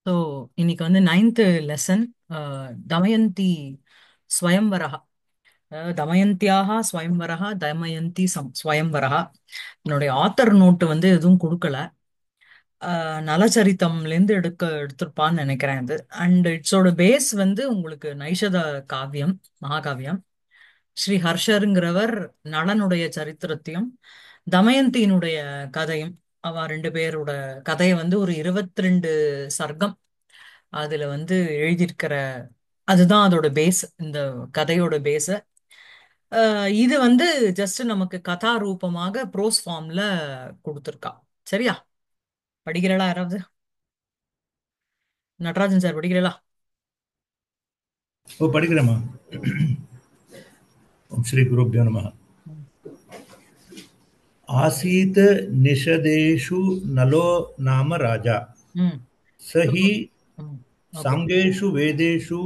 So இன்னைக்கு வந்து ninth lesson Damayanti ஸ்வயம்வரஹ தமயந்தியாக ஸ்வயம்வரஹ Damayanti ஸ்வயம்வரஹ. என்னுடைய ஆத்தர் நோட்டு வந்து எதுவும் கொடுக்கல. நலச்சரித்தம்லேருந்து எடுத்திருப்பான்னு நினைக்கிறேன் இது. அண்ட் இட்ஸோட பேஸ் வந்து உங்களுக்கு நைஷத காவியம், மகாகாவியம். ஸ்ரீ ஹர்ஷருங்கிறவர் நளனுடைய சரித்திரத்தையும் தமயந்தியினுடைய கதையும், அவ ரெண்டு பேரோட கதையை வந்து ஒரு 22 சர்க்கம் அதுல வந்து எழுதியிருக்கிற, அதுதான் அதோட பேஸ், இந்த கதையோட பேஸ். இது வந்து ஜஸ்ட் நமக்கு கதா ரூபமாக ப்ரோஸ் ஃபார்ம்ல கொடுத்துருக்கா. சரியா? படிக்கிறீங்களா யாராவது? நடராஜன் சார் படிக்கிறீங்களா? ஓ படிக்கிறேம்மா. ஓம் ஸ்ரீ குருப்யோ நமः. ம். आसीत् निषदेषु नलो नाम राजा ம். स So, हि ம். ஓகே. साङ्गेषु वेदेषु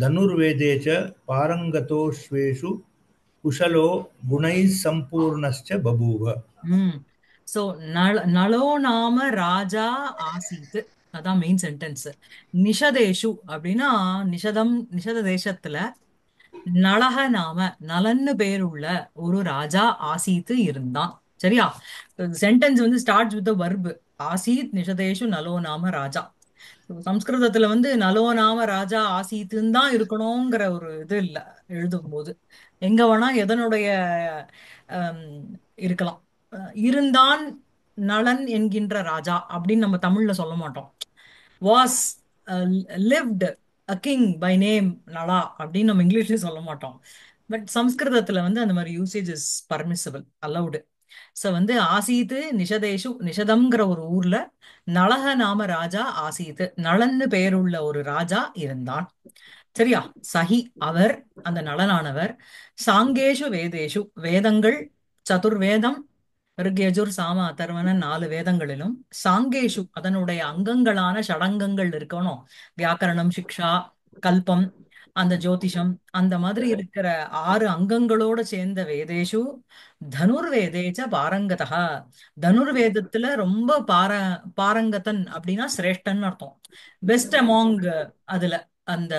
धनुर्वेदे च पारङ्गतोष्वेषु कुशलो गुणैः सम्पूर्णश्च बभूव. ம். சோ நளோ நாம ராஜா ஆசீத், அதான் மெயின் சென்டென்ஸ். நிஷதேஷு அப்படின்னா நிஷத தேசத்துல நளக நாம நலன்னு பேருள்ள ஒரு ராஜா ஆசீத்து இருந்தான். சரியா? சென்டென்ஸ் வந்து ஸ்டார்ட்ஸ் வித் வர்பு. ஆசீத் நிஷதேஷு நலோ நாம ராஜா. சம்ஸ்கிருதத்துல வந்து நலோ நாம ராஜா ஆசீத்துன்னு தான் இருக்கணுங்கிற ஒரு இது இல்ல. எழுதும்போது எங்க வேணா எதனுடைய அம், இருக்கலாம். இருந்தான் நளன் என்கின்ற ராஜா அப்படின்னு நம்ம தமிழ்ல சொல்ல மாட்டோம். Was lived a king by name Nala அப்படின்னு நம்ம இங்கிலீஷ்லயும் சொல்ல மாட்டோம். பட் சம்ஸ்கிருதத்துல வந்து அந்த மாதிரி usage is permissible, allowed. So வந்து ஆசீத்து நிஷதேஷு, நிஷதம்ங்கிற ஒரு ஊர்ல நளக நாம ராஜா ஆசீத்து, நளன்னு பெயருள்ள ஒரு ராஜா இருந்தான். சரியா? சஹி அவர், அந்த நளனானவர், சாங்கேஷு வேதேஷு வேதங்கள், சதுர்வேதம், ரிக்யஜுர் சாம அதர்வன 4 வேதங்களிலும், சாங்கேஷு அதனுடைய அங்கங்களான ஷடங்கங்கள் இருக்கணும். வியாக்கரணம், சிக்ஷா, கல்பம், அந்த ஜோதிஷம், அந்த மாதிரி இருக்கிற 6 அங்கங்களோட சேர்ந்த வேதேஷு தனுர்வேதேச்ச பாரங்கதா. தனுர்வேதத்துல ரொம்ப பாரங்கதன் அப்படின்னா சிரேஷ்டன் அர்த்தம். பெஸ்ட் அமாங், அதுல அந்த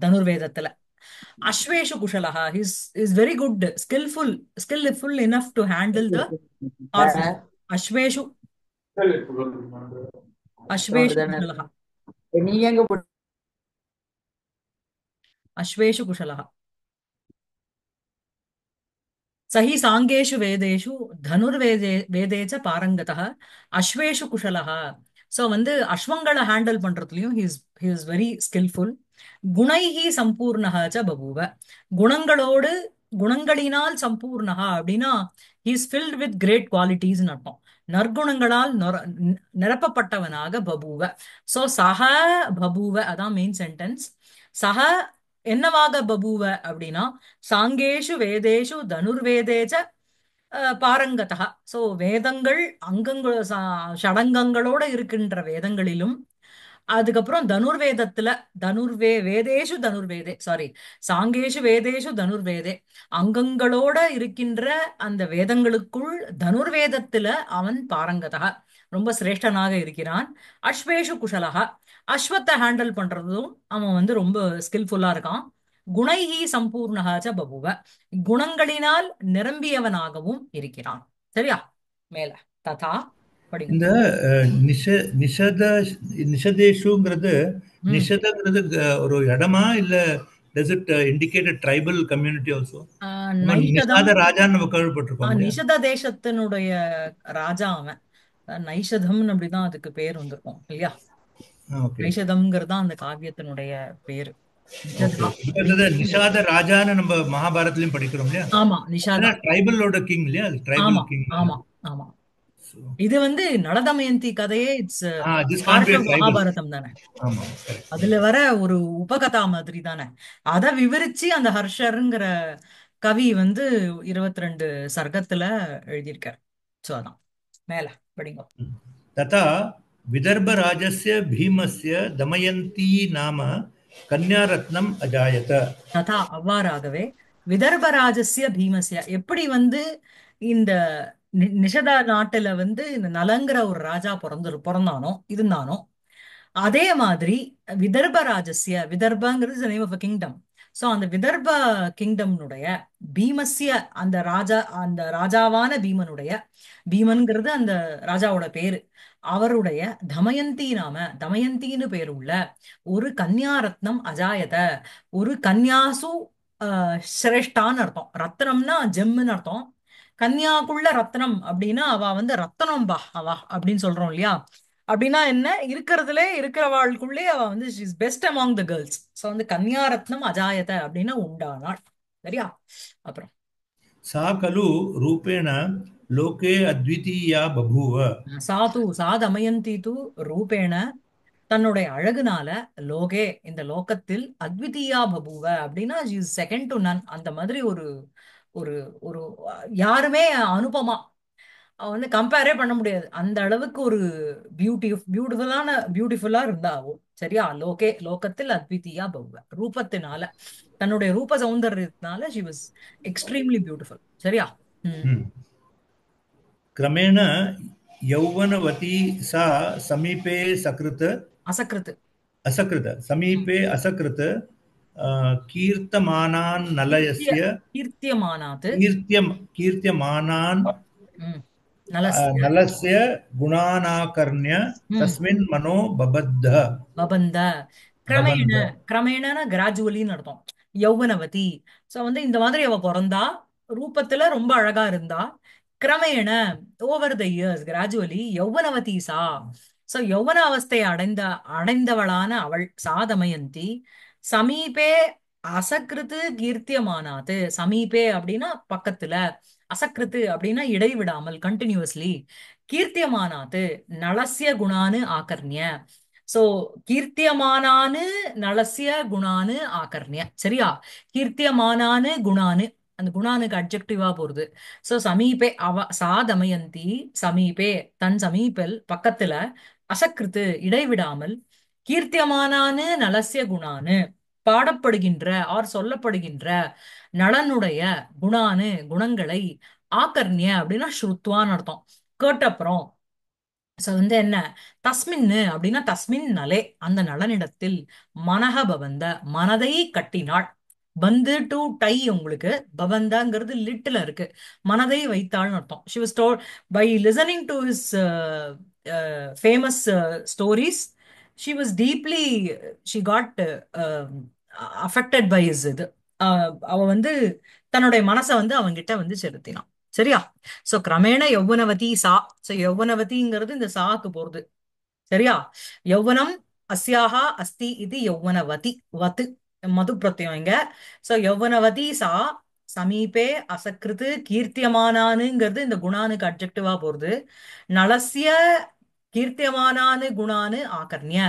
தனுர்வேதத்துல. அஸ்வேஷு குஷலஹா, is very good, skillful enough to handle the horses. அஸ்வேஷு, அஸ்வேஷு தானே குஷலஹா, நீங்க எங்க அஸ்வேஷு குஷலஹா. சஹி சாங்கேஷு வேதேஷு வேதேச்ச பாரங்கதः அஸ்வேஷு குஷலः. சோ வந்து அஸ்வங்களை ஹேண்டில் பண்றதுலயும் he is வெரி ஸ்கில்ஃபுல். குணைஹி சம்பூர்ணஹ ச பபூவ, குணங்களோடு, குணங்களினால் சம்பூர்ணஹா அப்படின்னா he is filled with great qualities அர்த்தம். நற்குணங்களால் நிரப்பப்பட்டவனாக பபூவ. சோ சஹ பபூவ, அதான் மெயின் சென்டென்ஸ். சஹ என்னவாக பபூவ அப்படின்னா சாங்கேஷு வேதேஷு தனுர்வேதேச்ச பாரங்கதா. சோ வேதங்கள், அங்கங்கள், ஷடங்கங்களோட இருக்கின்ற வேதங்களிலும், அதுக்கப்புறம் தனுர்வேதத்துல, வேதேஷு தனுர்வேதே, சாரி, சாங்கேஷு வேதேஷு தனுர்வேதே, அங்கங்களோட இருக்கின்ற அந்த வேதங்களுக்குள் தனுர்வேதத்துல அவன் பாரங்கதா, ரொம்ப சிரேஷ்டனாக இருக்கிறான். அஸ்வேஷு குஷலஹா, அஸ்வத்தை ஹேண்டில் பண்றதும் அவன் வந்து ரொம்ப ஸ்கில்ஃபுல்லா இருக்கான். குணைஹி சம்பூர்ணஹ ச பபுவ, குணங்களினால் நிரம்பியவனாகவும் இருக்கிறான். சரியா? மேல ததா படிங்க. இந்த நிஷ நிஷத நிஷதேஷுங்கிறது, ம். நிஷதங்கிறது ஒரு இடமா இல்ல does it indicate tribal community also? நம்ம நைஷதம். நிஷாத ராஜான்னு நம்ம கேள்விப்பட்டிருக்கோம் இல்லையா? நிஷத தேசத்தினுடைய ராஜா அவன். நைஷதம்னு அப்படிதான் அதுக்கு பேர் வந்திருக்கும் இல்லையா? ஓகே நைஷதம்ங்கிறது தான் அந்த காவியத்தினுடைய பேரு. ஓகே நிஷதா. ஓகே. பிகாஸ் நிஷாத ராஜான்னு நம்ம மகாபாரத்லயும் படிக்கிறோம் இல்லையா? ஆமா, நிஷாதா. ட்ரைபலோட கிங் இல்லையா? அது ட்ரைபல் ஆமா, கிங். ஆமா, ஆமா. இது வந்து நளதமயந்தி கதையே it's this can be part a of tribal. Mahabharatam தானே. ஆமா கரெக்ட். அதுல வர ஒரு உபகதா மாதிரி தானே. அதை விவரிச்சு அந்த ஹர்ஷருங்கிற கவி வந்து 22 சர்க்கத்துல எழுதியிருக்கார். சோ அதான். மேல படிங்க. तथा विदर्भराजस्य भीमस्य दमयन्ती नाम कन्यारत्नम् अजायत. ததா அவ்வாறாகவே விதர்பராஜஸ்ய பீமஸ்ய, எப்படி வந்து இந்த நிஷதா நாட்டுல வந்து இந்த நலங்கிற ஒரு ராஜா பிறந்தானோ இருந்தானோ, அதே மாதிரி விதர்ப ராஜஸ்ய, விதர்பங்கிறது name of a kingdom. So அந்த விதர்ப கிங்டம்னுடைய பீமஸ்ய, அந்த ராஜா, அந்த ராஜாவான பீமனுடைய, பீமன்கிறது அந்த ராஜாவோட பேரு, அவருடைய தமயந்தி நாம, தமயந்தின்னு பேருள்ள ஒரு கன்யா ரத்னம் அஜாயத, ஒரு கன்யாசு சிரேஷ்டான்னு அர்த்தம். ரத்னம்னா ஜெம்முன்னு அர்த்தம். கன்யாக்குள்ள ரத்னம் அப்படின்னா அவ வந்து ரத்தனம் பா அவ அப்படின்னு சொல்றோம் இல்லையா? அப்படின்னா என்ன, இருக்கிறதுலே இருக்கிறவாளுக்குள்ளே அவ வந்து she's best among the girls. So வந்து கன்யா ரத்னம் அஜாயத அப்படின்னா உண்டானாள். சரியா? அப்புறம் सा खलु रूपेण लोके अद्वितीया बभूव. சாது சா தமயந்தி தூ ரூபேண, தன்னுடைய அழகுனால, லோகே இந்த லோகத்தில், அத்விதீயா பபுவ அப்படின்னா செகண்ட் டு நன், அந்த மாதிரி ஒரு ஒரு ஒரு யாருமே அனுபமா, அவ வந்து கம்பேரே பண்ண முடியாது, அந்த அளவுக்கு ஒரு பியூட்டிஃபுல்லா இருந்தா அவ. சரியா? லோகே லோகத்தில் அத்விதீயா பபுவ, ரூபத்தினால, தன்னுடைய ரூப சௌந்தர்யத்தினால ஷி வாஸ் எக்ஸ்ட்ரீம்லி பியூட்டிஃபுல். சரியா? ம். हम्म। क्रमेण यौवनवती सा समीपे सकृत அசக்ருத். असकृत ம். समीपे असकृत कीर्तमानान् கீர்த்திய नलयस्य கீர்த்தியமானாத். कीर्त्यमानान् ம். நலஸ்ய. नलस्य गुणानाकर्ण्य ம். तस्मिन् मनो बबद्ध பபந்த. கிரமேண, बबन्ध। கிரமேணனா கிராஜுவலின்னு அர்த்தம். யௌவனவதி. சோ வந்து இந்த மாதிரி அவ பிறந்தா, ரூபத்துல ரொம்ப அழகா இருந்தா. கிரமேண, ஓவர் த இயர்ஸ், கிராஜுவலி யௌவனவதி சா. சோ யௌவன அவஸ்தையை அடைந்தவளான அவள், சா தமயந்தி, சமீபே அசக்கிருத்து கீர்த்தியமானாது. சமீபே அப்படின்னா பக்கத்துல, அசக்கிருத்து அப்படின்னா இடைவிடாமல், கண்டினியூஸ்லி, கீர்த்தியமானாது நலசிய குணானு ஆகர்ணிய. சோ கீர்த்தியமானானு நலசிய குணானு ஆகர்ணிய. சரியா? கீர்த்தியமானானு குணானு, அந்த குணானுக்கு அட்ஜெக்டிவா போறது. சோ சமீபே அவ சா தமயந்தி, சமீபே தன் சமீபல் பக்கத்துல, அசக்கிருத்து இடைவிடாமல், கீர்த்தியமானானு நலசிய குணானு பாடப்படுகின்ற ஆர் சொல்லப்படுகின்ற நலனுடைய குணானு குணங்களை, ஆகர்ணிய அப்படின்னா ஸ்ருத்வான்னு அர்த்தம், கேட்டப்புறம். சோ வந்து என்ன, தஸ்மின்னு அப்படின்னா தஸ்மின் நலே, அந்த நலனிடத்தில், மனஹ பவந்த மனதை கட்டினாள். பந்து டு டை உங்களுக்கு, பவந்தங்கிறது லிட்டில் இருக்கு, மனதை வைத்தாள்னு அர்த்தம். She was told by listening to his famous stories, she was deeply, she got affected by his இது. அவ வந்து தன்னுடைய மனசை வந்து அவங்கிட்ட வந்து செலுத்தினான். சரியா? சோ கிரமேண யௌவனவதி சா. சோ யௌவனவதிங்கிறது இந்த சாக்கு போறது. சரியா? யௌவனம் அஸ்யாஹா அஸ்தி இது யௌவனவதி, வத்து மது பிரத்யம் இங்க. சோ யௌவனவதி சா, சமீபே அசக்கிருத்து கீர்த்தியமானானுங்கிறது இந்த குணானுக்கு அட்ஜெக்டிவா போறது. நலசிய கீர்த்தியமானானு குணானு ஆகர்ணிய,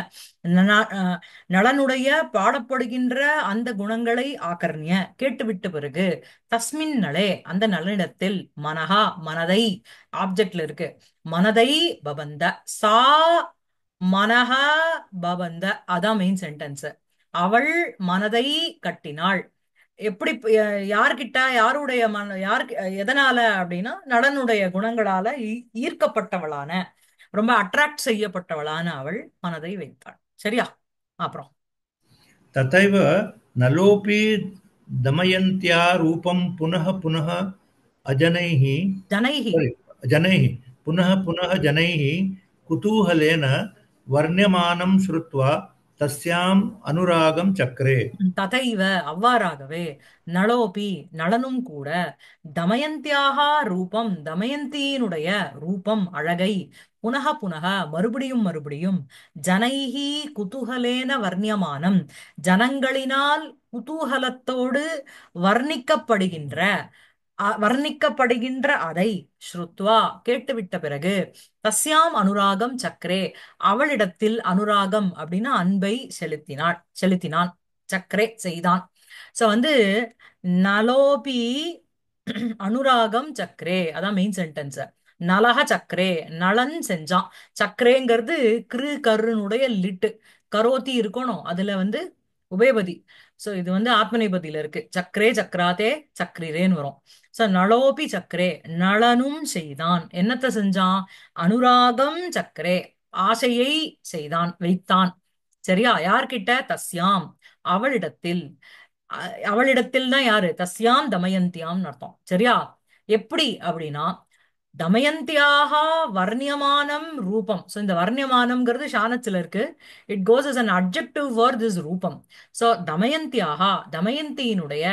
நலனுடைய பாடப்படுகின்ற அந்த குணங்களை ஆகர்ணிய கேட்டுவிட்ட பிறகு, தஸ்மின் நலே அந்த நலனிடத்தில், மனஹா மனதை, ஆப்ஜெக்ட்ல இருக்கு, மனதை பபந்த சா, மனஹா பபந்த, அதான் மெயின் சென்டென்ஸ். அவள் மனதை கட்டினாள். எப்படி யார்கிட்ட, யாருடைய யாருக்கு, எதனால அப்படின்னா நலனுடைய குணங்களால ஈர்க்கப்பட்டவளான, ரொம்ப அட்ராக்ட் செய்யப்பட்டவளான அவள் மனதை வைத்தாள். சரியா? அப்புறம் तथैव नलोऽपि दमयन्त्या रूपं पुनः पुनः अजनैः ஜனைஹி. sorry, जनैः पुनः पुनः जनैः कुतूहलेन वर्ण्यमानं श्रुत्वा तस्याम् अनुरागं चक्रे। ததைவ அவ்வாறாகவே, நளோபி நளனும் கூட, தமயந்தியாக ரூபம் தமயந்தியினுடைய ரூபம் அழகை, புனக புனக மறுபடியும் மறுபடியும், ஜனைஹி குதூகலேன வர்ணியமானம் ஜனங்களினால் குதூகலத்தோடு வர்ணிக்கப்படுகின்ற, வர்ணிக்கப்படுகின்ற அதை, ஸ்ருத்வா கேட்டுவிட்ட பிறகு, தஸ்யாம் அனுராகம் சக்கரே அவளிடத்தில், அனுராகம் அப்படின்னா அன்பை செலுத்தினான், சக்கரே செய்தான். சோ வந்து நலோபி அனுராகம் சக்கரே, அதான் மெயின் சென்டென்ஸ். நலக சக்கரே நலன் செஞ்சான். சக்கரேங்கிறது கிரு கருனுடைய லிட்டு, கரோதி இருக்கணும் அதுல வந்து உபயபதி. சோ இது வந்து ஆத்மநேபதியில இருக்கு, சக்கரே சக்கராதே சக்கரிரேன்னு வரும். சோ நளோபி சக்கரே நளனும் செய்தான். என்னத்த செஞ்சான்? அனுராகம் சக்கரே ஆசையை செய்தான், வைத்தான். சரியா? யார்கிட்ட? தஸ்யாம், அவளிடத்தில். அவளிடத்தில் தான் யாரு? தஸ்யாம் தமயந்தியாம்னு அர்த்தம். சரியா? எப்படி அப்படின்னா, தமயந்தியாக வர்ணியமானம் ரூபம். சோ இந்த வர்ணியமானம்ங்கிறது ஷானத்துல இருக்கு. It goes as an adjective word this ரூபம். சோ தமயந்தியாக, தமயந்தியினுடைய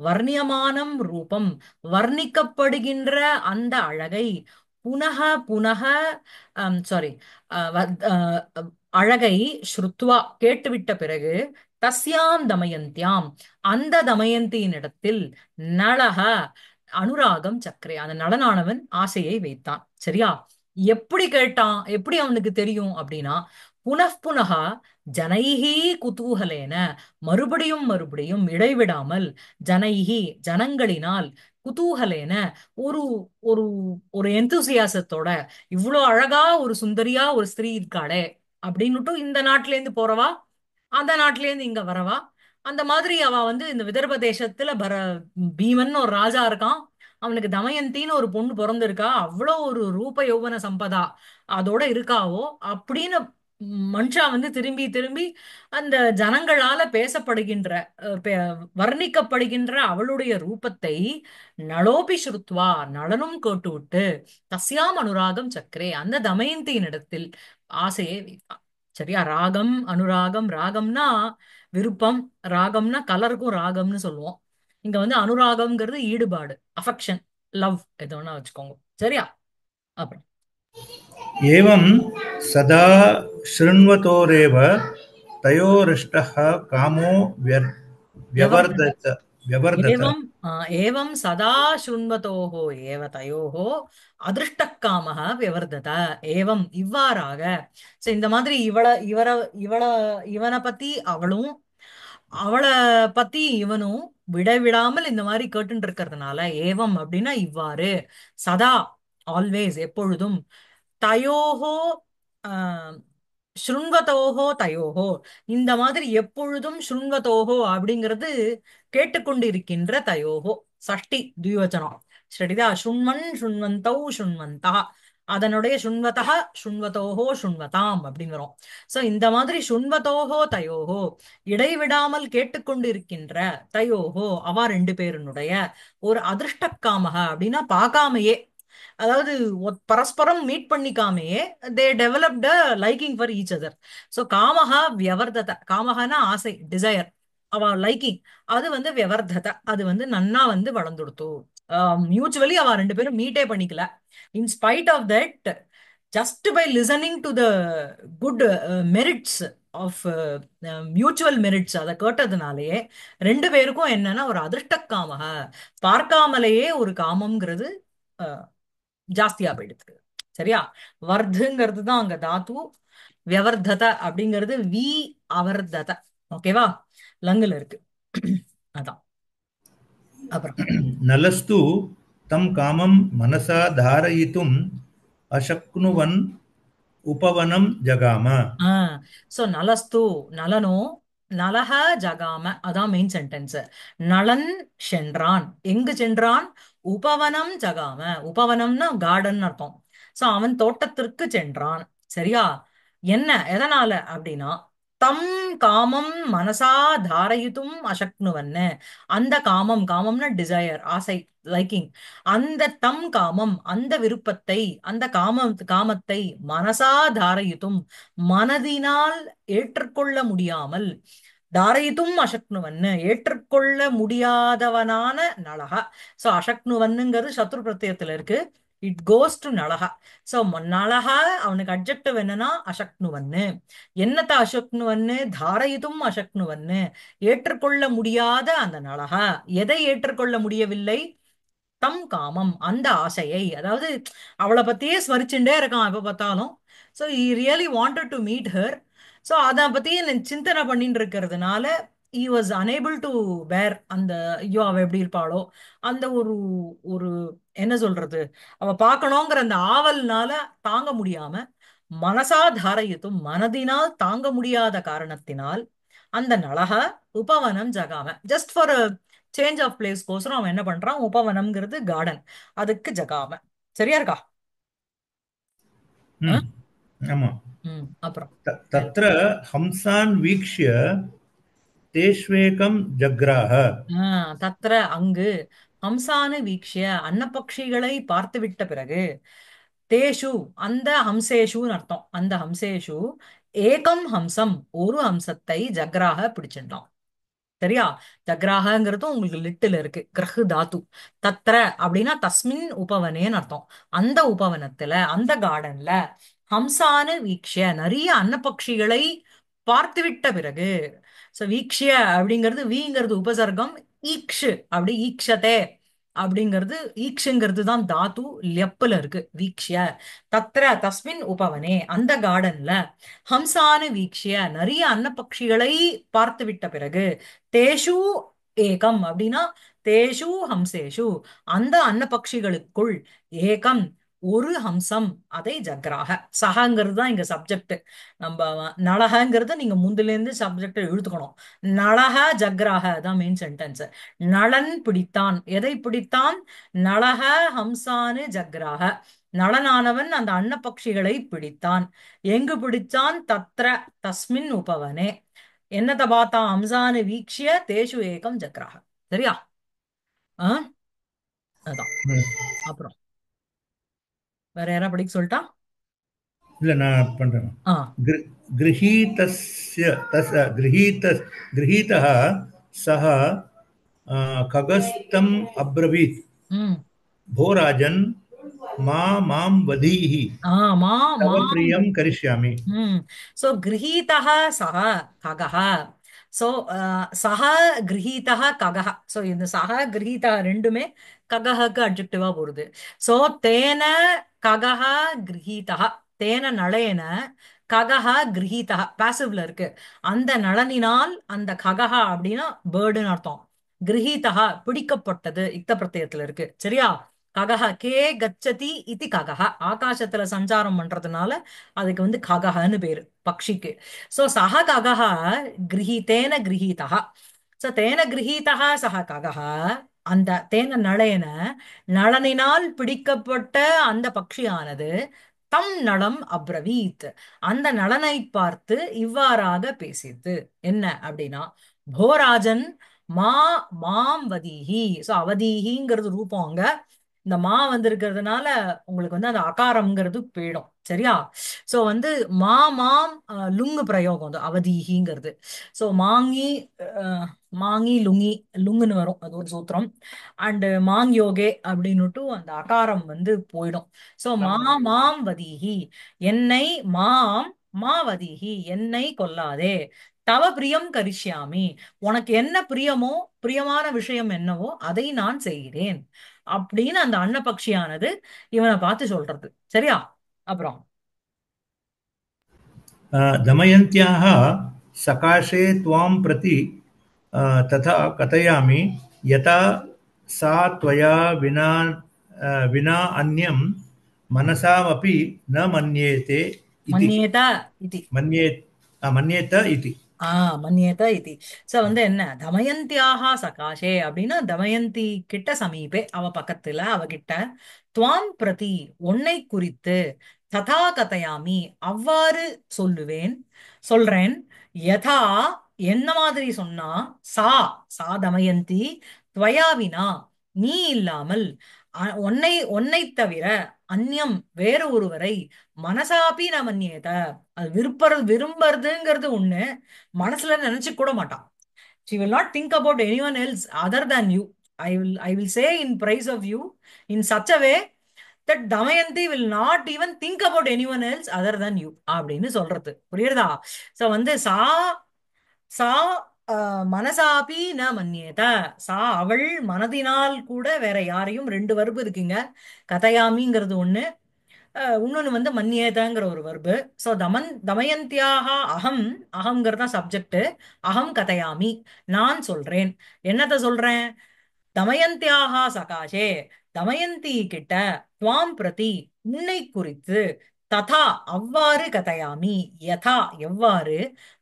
வர்ணியமானம் ரூபம், வர்ணிக்கப்படுகின்ற அந்த அழகை, புனக புனக, சாரி, அழகை ஸ்ருத்வா கேட்டுவிட்ட பிறகு, தஸ்யாம் தமயந்தியாம், அந்த தமயந்தியினிடத்தில், நளக அனுராகம் சக்கரே, அந்த நளனானவன் ஆசையை வைத்தான். சரியா? எப்படி கேட்டான்? எப்படி அவனுக்கு தெரியும் அப்படின்னா, புனః ஜனைஹி குதூகலேன, மறுபடியும் மறுபடியும் இடைவிடாமல், ஜனைஹி ஜனங்களினால், குதூகலேன ஒரு ஒரு ஒரு எந்தூசியாசத்தோட, இவ்வளோ அழகா ஒரு சுந்தரியா ஒரு ஸ்திரீ இருக்காளே அப்படின்னுட்டு, இந்த நாட்டில இருந்து போறவா, அந்த நாட்டில இருந்து இங்க வரவா, அந்த மாதிரி அவ வந்து இந்த விதர்ப தேசத்துல பீமன் ஒரு ராஜா இருக்கான். அவனுக்கு தமயந்தின்னு ஒரு பொண்ணு பிறந்திருக்கா. அவ்வளோ ஒரு ரூப யௌவன சம்பதா அதோட இருக்காவோ அப்படின்னு மனுஷா வந்து திரும்பி திரும்பி அந்த ஜனங்களால பேசப்படுகின்ற, வர்ணிக்கப்படுகின்ற அவளுடைய ரூபத்தை நளோபி ஸ்ருத்வா, நளனும் கேட்டுவிட்டு, தஸ்யாம் அனுராகம் சக்கரே, அந்த தமயந்தியின் இடத்தில் ஆசையை வைத்தான். சரியா? ராகம் அனுராகம், ராகம்னா விருப்பம், ராகம்னா கலருக்கும் ராகம்னு சொல்லுவோம். இங்க வந்து அனுராகம்ங்கிறது ஈடுபாடு, அஃபெக்ஷன், லவ், எது வேணா வச்சுக்கோங்க. சரியா? அப்படி. एवं सदा शृण्वतोरेव तयोरिष्टः कामो व्यवर्धत। व्यवर्धत व्यवर्धत। एवं एवं सदा शृण्वतोः एव तयोः அதிருஷ்ட காமः விவர்தத. ஏவம் இவ்வாறாக. சோ இந்த மாதிரி இவள இவனை பத்தி அவளும், அவளை பத்தி இவனும் விடாமல் இந்த மாதிரி கேட்டுட்டு இருக்கிறதுனால, ஏவம் அப்படின்னா இவ்வாறு, சதா ஆல்வேஸ் எப்பொழுதும், தயோஹோ ஆஹ், ஸ்ருண்வதோஹோ தயோஹோ, இந்த மாதிரி எப்பொழுதும் ஸ்ருண்வதோஹோ அப்படிங்கிறது கேட்டுக்கொண்டிருக்கின்ற, தயோஹோ சஷ்டி துவச்சனம். சரிதா? சுண்மன் சுண்வந்தௌ சுண்வந்தா, அதனுடைய சுண்வதா சுண்வதோஹோ சுண்வதாம் அப்படின்னு வரும். சோ இந்த மாதிரி சுண்வதோஹோ தயோஹோ, இடைவிடாமல் கேட்டுக்கொண்டிருக்கின்ற, தயோஹோ அவ ரெண்டு பேருனுடைய, ஒரு அதிருஷ்டக்காமக அப்படின்னா பார்க்காமையே, அதாவது பரஸ்பரம் மீட் பண்ணிக்காமையே, they developed liking for each other. So காமஹா வியவர்தத, காமஹானா ஆசை, டிசையர், அவ லைக்கிங், அது வந்து வியவர்தத, அது வந்து நன்னா வந்து வளர்ந்துடுத்து. மியூச்சுவலி அவ ரெண்டு பேரும் மீட்டே பண்ணிக்கல. In spite of that, just by listening to the good merits of mutual merits, அதை கேட்டதுனாலேயே ரெண்டு பேருக்கும் என்னன்னா ஒரு அதிர்ஷ்ட காமக, பார்க்காமலேயே ஒரு காமம்ங்கிறது அஹ், ஜாஸ்தியா போயிடுது. சரியா? வர்துங்கிறது தான் அங்க தாத்து, வியவர்தத அப்படிங்கிறது வி அவர்தத. ஓகேவா? லங்குல இருக்கு. அதான். அப்புறம் नलस्तु तं कामं मनसा धारयितुम् अशक्नुवन् उपवनं जगाम। சோ நலஸ்து, நலனோ, நலஹ ஜகாம, அதான் மெயின் சென்டென்ஸ். நலன் சென்றான். எங்கு சென்றான்? உபவனம் ஜகாம. உபவனம்னா கார்டன் அர்த்தம். சோ அவன் தோட்டத்திற்கு சென்றான். சரியா? என்ன எதனால அப்படின்னா, தம் காமம் மனசா தாரயித்தும் அசக்னுவன்னு, அந்த காமம், காமம்னா டிசையர், ஆசை, லைக்கிங், அந்த தம் காமம் அந்த விருப்பத்தை, அந்த காமத்தை மனசா தாரயித்தும் மனதினால் ஏற்றுக்கொள்ள முடியாமல், தாரயித்தும் அசக்னுவன்னு ஏற்றுக்கொள்ள முடியாதவனான நலகா. சோ அசக்னுவன்னுங்கிறது சத்ரு பிரத்யத்துல இருக்கு. இட் கோஸ் டு நலகா. சோ நலகா அவனுக்கு அட்ஜெக்டிவ் என்னன்னா அசக்னுவன்னு. என்னத்த அசக்னுவன்னு? தாரயித்தும் அசக்னுவன்னு, ஏற்றுக்கொள்ள முடியாத அந்த நலகா. எதை ஏற்றுக்கொள்ள முடியவில்லை? தம் காமம் அந்த ஆசையை, அதாவது அவளை பத்தியே ஸ்மரிச்சுட்டே இருக்கான் எப்ப பார்த்தாலும். So he really wanted to meet her. So அதை பத்தியே சிந்தனை பண்ணிட்டு இருக்கிறதுனால he was unable to bear அந்த, ஐயோ அவ எப்படி இருப்பாளோ அந்த ஒரு ஒரு என்ன சொல்றது, அவ பார்க்கணுங்கிற அந்த ஆவல்னால தாங்க முடியாம, மனசா தாரயித்தும் மனதினால் தாங்க முடியாத காரணத்தினால், அந்த நலக உபவனம் ஜகாம, just for change of place கோசரம் அவன் என்ன பண்றான்? உபவனம்ங்கிறது கார்டன், அதுக்கு ஜகாம. சரியா இருக்கா? ம், ஆமா. அப்புறம் तत्र हंसान् वीक्ष्य तेष्वेकं जग्राह. தத்ர அங்கு ஹம்சான வீக்ஷ்ய அன்னபக்ஷிகளை பார்த்துவிட்ட பிறகு தேஷு அந்த ஹம்சேஷுன்னு அர்த்தம், அந்த ஹம்சேஷு ஏகம் ஹம்சம் ஒரு ஹம்சத்தை ஜக்ராக பிடிச்சிட்டான். சரியா? ஜக்ராகங்கிறது உங்களுக்கு லிட்டில் இருக்கு, கிரகு தாத்து. தத்ர அப்படின்னா தஸ்மின் உபவனேன்னு அர்த்தம். அந்த உபவனத்துல அந்த கார்டன்ல ஹம்சானு வீக்ஷ்ய நிறைய அன்னபக்ஷிகளை பார்த்துவிட்ட பிறகு. சோ வீக்ஷ்ய அப்படிங்கிறது வீங்கிறது உபசர்க்கம், ஈக்ஷு அப்படி ஈக்ஷதே அப்படிங்கிறது ஈக்ஷுங்கிறது தான் தாத்து, லெப்புல இருக்கு வீக்ஷ்ய. தத்ர தஸ்மின் உபவனே அந்த கார்டன்ல ஹம்சானு வீக்ஷ்ய நிறைய அன்னபக்ஷிகளை பார்த்து விட்ட பிறகு தேஷு ஏகம் அப்படின்னா தேஷு ஹம்சேஷு அந்த அன்னபக்ஷிகளுக்குள் ஏகம் ஒரு ஹம்சம் அதை ஜக்ராக. சகங்கிறது தான் இங்க சப்ஜெக்ட். நம்ம நளகங்கிறது நீங்க முந்தில இருந்து சப்ஜெக்ட் இழுத்துக்கணும். நளக ஜக்ராக தான் மெயின் சென்டென்ஸ். நளன் பிடித்தான், எதை பிடித்தான்? நளக ஹம்சானு ஜக்ராக. நளனானவன் அந்த அன்னபக்ஷிகளை பிடித்தான். எங்கு பிடித்தான்? தத்ர தஸ்மின் உபவனே. என்னத்த பார்த்தான்? ஹம்சானு வீக்ஷ்ய தேஷு ஏகம் ஜக்ராக. சரியா? ஆ அதான். அப்புறம் வேற யாரா படிக்க சொல்லிட்டா? இல்ல நான் பண்றேன். ஆ. गृहीतस्य गृहीतः सः खगस्तम् अब्रवीत्, ம். भो राजन् मां वधीः, மா तव மாம் प्रियं करिष्यामि. ம். சோ கிரகீதः சஹ ககः. சோ சஹ கிரகீதः ககः. சோ இந்த சஹ கிரகீதா ரெண்டுமே ககஹக்கு அட்ஜெக்டிவா போடுது. சோ தேன ககः கிரகீதः, தேன நளேன ககः கிரகீதः பாசிவ்ல இருக்கு. அந்த நளனினால் அந்த ககஹ அப்படின்னா பேர்டுன்னு அர்த்தம். கிரகீதः பிடிக்கப்பட்டது இக்த பிரत्यயத்துல இருக்கு. சரியா? ககஹ கே கச்சதி இதி ககஹ ஆகாசத்துல சஞ்சாரம் பண்றதுனால அதுக்கு வந்து ககஹன்னு பேரு பக்ஷிக்கு. சோ சஹ ககஹ கிரகீதேன கிரகீதா. சோ தேன கிரகீதா சஹ ககஹ அந்த தேன நளேன நளனினால் பிடிக்கப்பட்ட அந்த பக்ஷியானது தம் நலம் அப்ரவீத் அந்த நலனை பார்த்து இவ்வாறாக பேசியது. என்ன அப்படின்னா போராஜன் மா மாம் வதீஹி. சோ அவதீஹிங்கிறது ரூபம் அங்க. இந்த மா வந்திருக்கிறதுனால உங்களுக்கு வந்து அந்த அகாரம்ங்கிறது போயிடும். சரியா? சோ வந்து மா மாம் லுங்கு பிரயோகம் அது அவதீஹிங்கிறது. சோ மாங்கி மாங்கி லுங்கி லுங்குன்னு வரும், அது ஒரு சூத்திரம். அண்ட் மாங் யோகே அப்படின்னுட்டு அந்த அகாரம் வந்து போயிடும். சோ மா மாம் வதீஹி என்னை மாம் மா வதீஹி என்னை கொல்லாதே. தவ பிரியம் கரிஷ்யாமி உனக்கு என்ன பிரியமோ பிரியமான விஷயம் என்னவோ அதை நான் செய்கிறேன் அப்படின்னு அந்த அன்னபக்ஷியானது இவனை பார்த்து சொல்றது. சரியா? அப்புறம் दमयन्त्याः सकाशे त्वां प्रति तथा कथयामि, यथा सा त्वया विना अन्यं मनसामपि न मन्येते इति. மன்னியேத இதி. मन्येत इति. ஆ மன்னியேத இதி. சோ வந்து என்ன தமயந்தியாக சகாஷே அப்படின்னா தமயந்தி கிட்ட சமீபே அவ பக்கத்துல அவகிட்ட துவாம் பிரதி உன்னை குறித்து ததா கதயாமி அவ்வாறு சொல்லுவேன் சொல்றேன். யதா என்ன மாதிரி சொன்னா சா சா தமயந்தி துவயாவினா நீ இல்லாமல் உன்னை உன்னை தவிர அந்நியம் வேற ஒருவரை மனசாபி ந மன்னியேத அது விரும்புறதுங்கிறது ஒண்ணு, மனசுல நினைச்சு கூட மாட்டான். she will not think about anyone else other than you. I will say in praise of you in such a way that Damayanti will not even think about anyone else other than you அப்படின்னு சொல்றது புரியுறதா? So வந்து சா சா மனசாபி ந மன்னியேத. சா அவள் மனதினால் கூட வேற யாரையும், ரெண்டு வர்பு இருக்குங்க, கதையாமிங்கிறது ஒண்ணு, இன்னொன்னு வந்து மன்னியேதங்கிற ஒரு வர்பு. சோ தமயந்தியாக அகம் அகங்கிறதா சப்ஜெக்ட். அகம் கதையாமி நான் சொல்றேன். என்னத்த சொல்றேன்? தமயந்தியாக சகாஷே தமயந்தி கிட்ட துவாம் பிரதி உன்னை குறித்து ததா அவ்வாறு கதையாமி யதா எவ்வாறு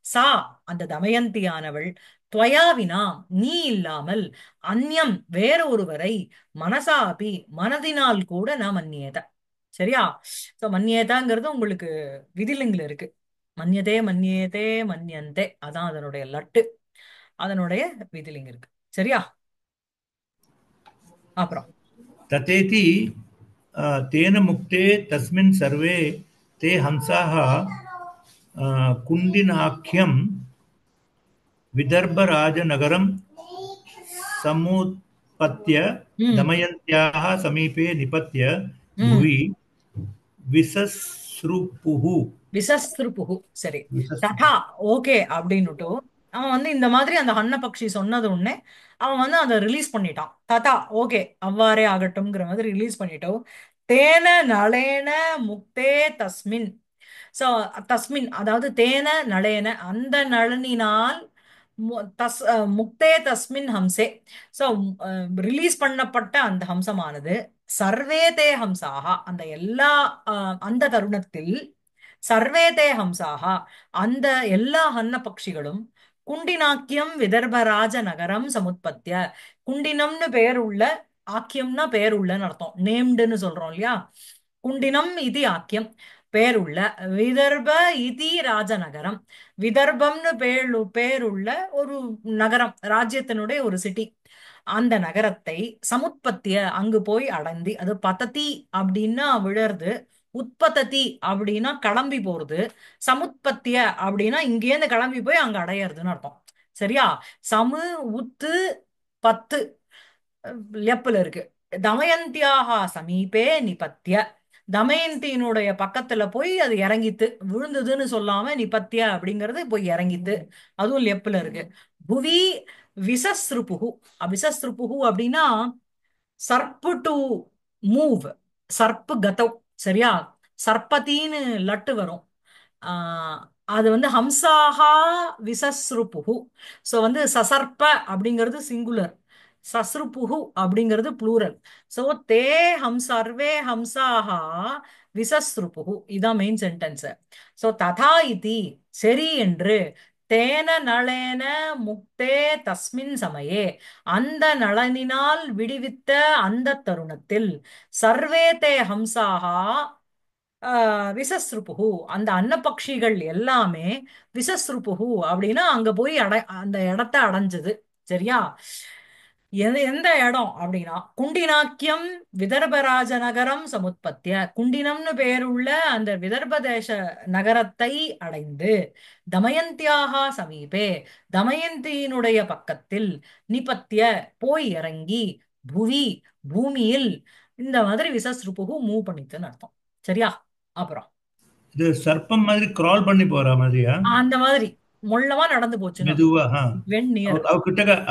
சா அந்த தமயந்தியானவள் துவயாவினா நீ இல்லாமல் அந்நியம் வேற ஒருவரை மனசாபி மனதினால் கூட நான் மன்னியத. சரியா? சோ மன்யேதாங்கிறது உங்களுக்கு விதிலிங்கில இருக்கு. மன்யதே மன்யேதே மன்யந்தே, அதான் அதனுடைய லட்டு, அதனுடைய விதிலிங்க இருக்கு. சரியா? அப்புறம் तथेति तेन मुक्ते तस्मिन् सर्वे ते हंसाः कुण्डिनाख्यं विदर्भराजनगरं समुत्पत्य ம் दमयन्त्याः समीपे निपत्य ம் भुवि विससृपुः விசஸ்ருபுகு. சரி. ததா विससृपुः ஓகே அப்படின்னுட்டு அவன் வந்து இந்த மாதிரி அந்த ஹன்ன பக்ஷி சொன்னது உடனே அவன் வந்து அதை ரிலீஸ் பண்ணிட்டான். ததா ஓகே, அவ்வாறே ஆகட்டும்ங்கிற மாதிரி ரிலீஸ் பண்ணிட்டோம். தேன நளேன முக்தே தஸ்மின். சோ தஸ்மின் அதாவது தேன நளேன அந்த நளனினால் முக்தே தஸ்மின் ஹம்சே. சோ ரிலீஸ் பண்ணப்பட்ட அந்த ஹம்சமானது சர்வே தே ஹம்சாக அந்த எல்லா அந்த தருணத்தில் சர்வே தே ஹம்சாக அந்த எல்லா ஹன்ன பட்சிகளும் குண்டினாக்கியம் விதர்பராஜ நகரம் சமுத்பத்திய. குண்டினம்னு பெயர் உள்ள, ஆக்கியம்னா பெயர் உள்ளன்னு அர்த்தம், நேம்டுன்னு சொல்றோம் இல்லையா? குண்டினம் இது ஆக்கியம், பேருள்ள. விதர்ப இதி ராஜநகரம், விதர்பம்னு பேருள்ள ஒரு நகரம், ராஜ்யத்தினுடைய ஒரு சிட்டி. அந்த நகரத்தை சமுத்பத்திய அங்கு போய் அடைந்தி, அது பததி அப்படின்னா விழறது, உற்பத்தி அப்படின்னா கிளம்பி போறது, சமுத்பத்திய அப்படின்னா இங்கேருந்து கிளம்பி போய் அங்க அடையறதுன்னு அர்த்தம். சரியா? சமு உத்து பத்து லெப்புல இருக்கு. தமயந்தியாக சமீபே நிபத்திய, தமயந்தியினுடைய பக்கத்துல போய் அது இறங்கித்து, விழுந்ததுன்னு சொல்லாம நிபத்திய அப்படிங்கிறது போய் இறங்கித்து, அதுவும் லெப்புல இருக்கு. புவி விசஸ்ருபுகு. விசஸ்ருபுகு அப்படின்னா சர்ப்பு டு மூவ், சர்ப்பு கதவ். சரியா? சர்பதின்னு லட்டு வரும். ஆஹ் அது வந்து ஹம்சாஹா விசஸ்ருபுகு. சோ வந்து சசர்ப்ப அப்படிங்கிறது சிங்குலர், சஸ்ருபுகு அப்படிங்கிறது ப்ளூரல். சோ தே சர்வே ஹம்சாஹா விசஸ்ருபுகு, இதான் மெயின் சென்டென்ஸ். சோ ததா இதி சரி என்று, தேன நளேன முக்தே தஸ்மின் சமயே அந்த நளனினால் விடுவித்த அந்த தருணத்தில், சர்வே தே ஹம்சாஹா விசஸ்ருபுகு அந்த அன்னபக்ஷிகள் எல்லாமே, விசஸ்ருபுகு அப்படின்னா அங்க போய் அந்த இடத்தை அடைஞ்சது. சரியா? எந்த இடம் அப்படின்னா குண்டினாக்கியம் விதர்பராஜ நகரம் சமுத்பத்திய, குண்டினம்னு பேருள்ள அந்த விதர்ப தேச நகரத்தை அடைந்து, தமயந்தியாக சமீபே தமயந்தியினுடைய பக்கத்தில், நிபத்திய போய் இறங்கி, புவி பூமியில், இந்த மாதிரி விசஸ்ருபுகு மூவ் பண்ணித்துன்னு அர்த்தம். சரியா? அப்புறம் இது சர்ப்பம் மாதிரி கிரால் பண்ணி போற மாதிரியா அந்த மாதிரி மொள்ளமா நடந்து போச்சுன்னு அர்த்தம். மெதுவா வென் நியர்.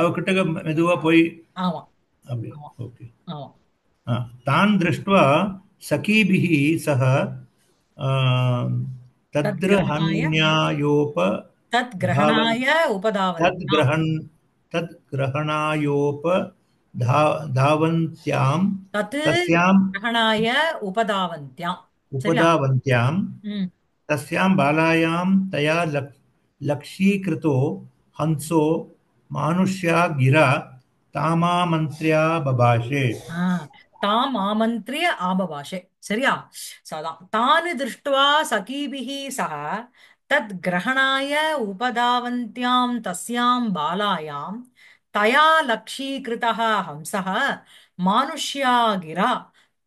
அவ கிட்டக மெதுவா போய் ஆமா அப்படியே ஆமா ஓகே ஆமா. तान् दृष्ट्वा सखीभिः सह தத்கிரகணாய தத் तद्ग्रहणायोपधावन् கிரகணாய உபதாவந்த்யாம். तद्ग्रहण तद्ग्रहणायोपधावन्त्यां தத் तस्याम् கிரகணாய உபதாவந்த்யாம். சரியா? उपधावन्त्यां ம். तस्यां बालायां तया लक्षीकृतो हंसो मानुष्या गिरा तामामन्त्र्या बभाषे ஆ, தாம் ஆமந்திரிய ஆபபாஷே. சரியா? சதான் தானு திருஷ்டுவா சகீபிஹி சக தத் கிரகணாய உபதாவந்த்யாம் தஸ்யாம் பாலாயாம் தயா லக்ஷீகிருதः ஹம்சः மானுஷ்யா கிரா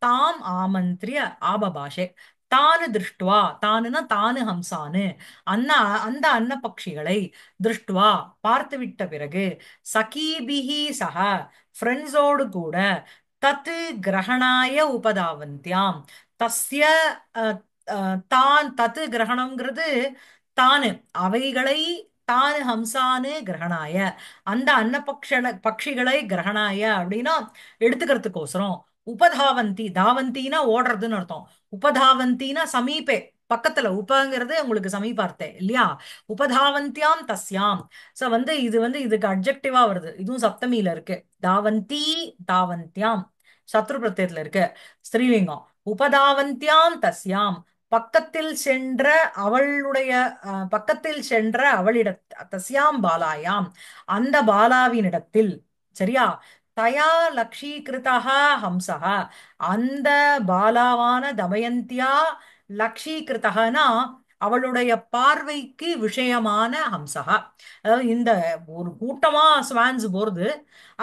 தாம் ஆமந்திரிய ஆபபாஷே. தானு திருஷ்டுவா, தானுனா தானு ஹம்சானு, அன்ன அந்த அன்ன பட்சிகளை, திருஷ்டுவா பார்த்துவிட்ட பிறகு, சகீபிஹி சக ஃப்ரெண்ட்ஸோடு கூட, தத்து கிரகணாய உபதாவந்தியாம் தஸ்ய அஹ், தான் தத்து கிரகணம்ங்கிறது தானு அவைகளை, தானு ஹம்சானு கிரகணாய அந்த பக்ஷிகளை கிரகணாய அப்படின்னா எடுத்துக்கிறதுக்கோசரம், உபதாவந்தி தாவந்தினா ஓடுறதுன்னு அர்த்தம், உபதாவந்தினா சமீபே பக்கத்துல, உபங்கிறது உங்களுக்கு சமீபார்த்தே இல்லையா? உபதாவந்தியாம் தஸ்யாம். சோ வந்து இது வந்து இதுக்கு அட்ஜெக்டிவா வருது, இதுவும் சப்தமியில இருக்கு. தாவந்தி தாவந்தியாம் சத்ரு பிரத்யத்துல இருக்கு, ஸ்திரீலிங்கம். உபதாவந்தியாம் தஸ்யாம் பக்கத்தில் சென்ற அவளுடைய, பக்கத்தில் சென்ற அவளிட, தஸ்யாம் பாலாயாம் அந்த பாலாவினிடத்தில். சரியா? தயா லக்ஷீகிருதः ஹம்சः அந்த பாலாவான தமயந்தியா லக்ஷீகிருதகனா அவளுடைய பார்வைக்கு விஷயமான ஹம்சகா. அதாவது இந்த ஒரு கூட்டமா ஸ்வான்ஸ் போறது.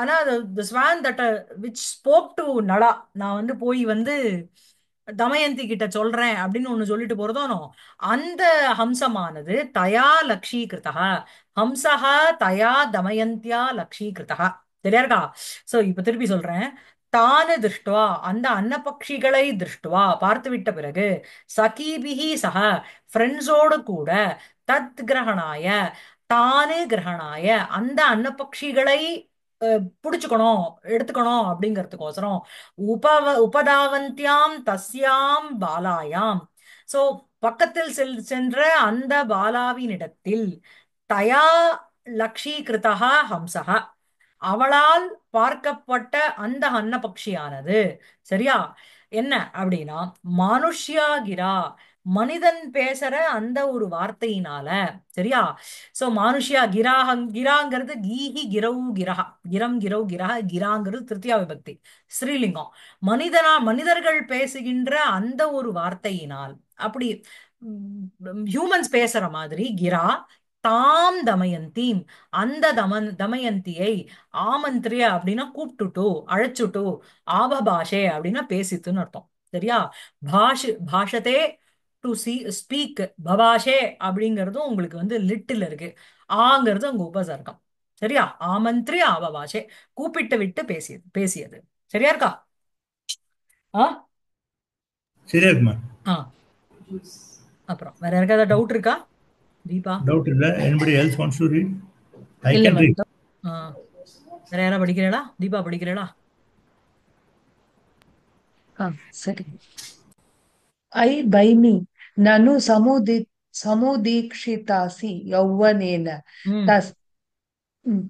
ஆனா the swan that which spoke to Nala, நான் வந்து போய் வந்து தமயந்தி கிட்ட சொல்றேன் அப்படின்னு ஒண்ணு சொல்லிட்டு போறதோனோ, அந்த ஹம்சமானது தயா லக்ஷீகிருதா. ஹம்சஹா தயா தமயந்தியா லக்ஷீகிருதா. சரியா இருக்கா? சோ இப்ப திருப்பி சொல்றேன். தானு திருஷ்டுவா அந்த அன்னபக்ஷிகளை திருஷ்டுவா பார்த்து விட்ட பிறகு, சகீபிஹி சக ஃப்ரெண்ட்ஸோடு கூட, தத் கிரகணாய தானு கிரகணாய அந்த அன்னபக்ஷிகளை புடிச்சுக்கணும், எடுத்துக்கணும் அப்படிங்கிறதுக்கோசரம், உபதாவந்தியாம் தஸ்யாம் பாலாயாம். சோ பக்கத்தில் சென்ற அந்த பாலாவினிடத்தில் தயா லக்ஷீகிருதா ஹம்சஹ அவளால் பார்க்கப்பட்ட அந்த அன்னபக்ஷியானது, சரியா, என்ன அப்படின்னா, மனுஷ்யா கிரா மனிதன் பேசுற அந்த ஒரு வார்த்தையினால, சரியா. சோ மானுஷ்யா கிராஹங் கிராங்கிறது கீஹி கிரவு கிரஹா, கிரம் கிரவு கிரஹ, கிராங்கிறது திருத்தியா விபக்தி, ஸ்ரீலிங்கம். மனிதர்கள் பேசுகின்ற அந்த ஒரு வார்த்தையினால், அப்படி ஹியூமன்ஸ் பேசுற மாதிரி கிரா தாம் தமயந்தீம் அந்த தமயந்தியை ஆமந்திரிய அப்படின்னா கூப்பிட்டுட்டு அழைச்சுட்டு, ஆபபாஷே அப்படின்னா பேசித்துன்னு அர்த்தம். சரியா. பாஷதே டு ஸ்பீக், பபாஷே அப்படிங்கிறதும் உங்களுக்கு வந்து லிட்டில் இருக்கு. ஆங்கிறது அங்க உபசர்க்கம். சரியா. ஆமந்திரிய ஆபபாஷே கூப்பிட்டு விட்டு பேசியது பேசியது. சரியா இருக்கா? ஆ சரியா இருக்குமா? ஆ அப்புறம் வேற யாருக்காவது டவுட் இருக்கா? தீபா? டவுட் இல்ல. anybody else wants to read? I இல்ல can read. வந்துட்டோம். ஆ வேற யாரா படிக்கிறீங்களா? தீபா படிக்கிறீங்களா? சரி. ஐ பைமி நனு சமுதீக்ஷிதாசி யௌவனேன ம். தஸ் ம்,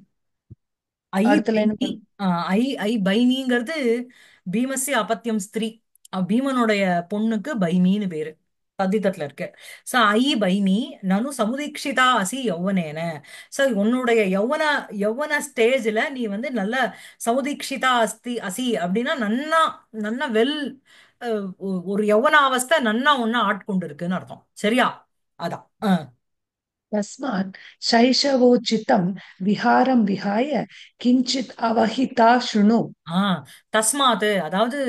ஐ அடுத்த லைன் பைனி. ஐ ஐ பைனிங்கிறது பீமஸ்ய அபத்தியம் ஸ்திரீ. பீமனுடைய பொண்ணுக்கு பைமின்னு பேரு, தத்தித்தத்துல இருக்கு. சோ ஐ பைமி நனு சமுதீக்ஷிதா அசி யௌவனேன. சோ உன்னுடைய யௌவன ஸ்டேஜ்ல நீ வந்து நல்ல சமுதீக்ஷிதா அசி அப்படின்னா நன்னா நன்னா ஒரு யௌவன அவஸ்தை நன்னா ஒன்னா ஆட்கொண்டு இருக்குன்னு அர்த்தம். சரியா. அதான். தஸ்மாத் சைஷவோச்சிதம் விஹாரம் விஹாய கிஞ்சித் அவஹிதா ஷுணு. ஆ தஸ்மாத் அதாவது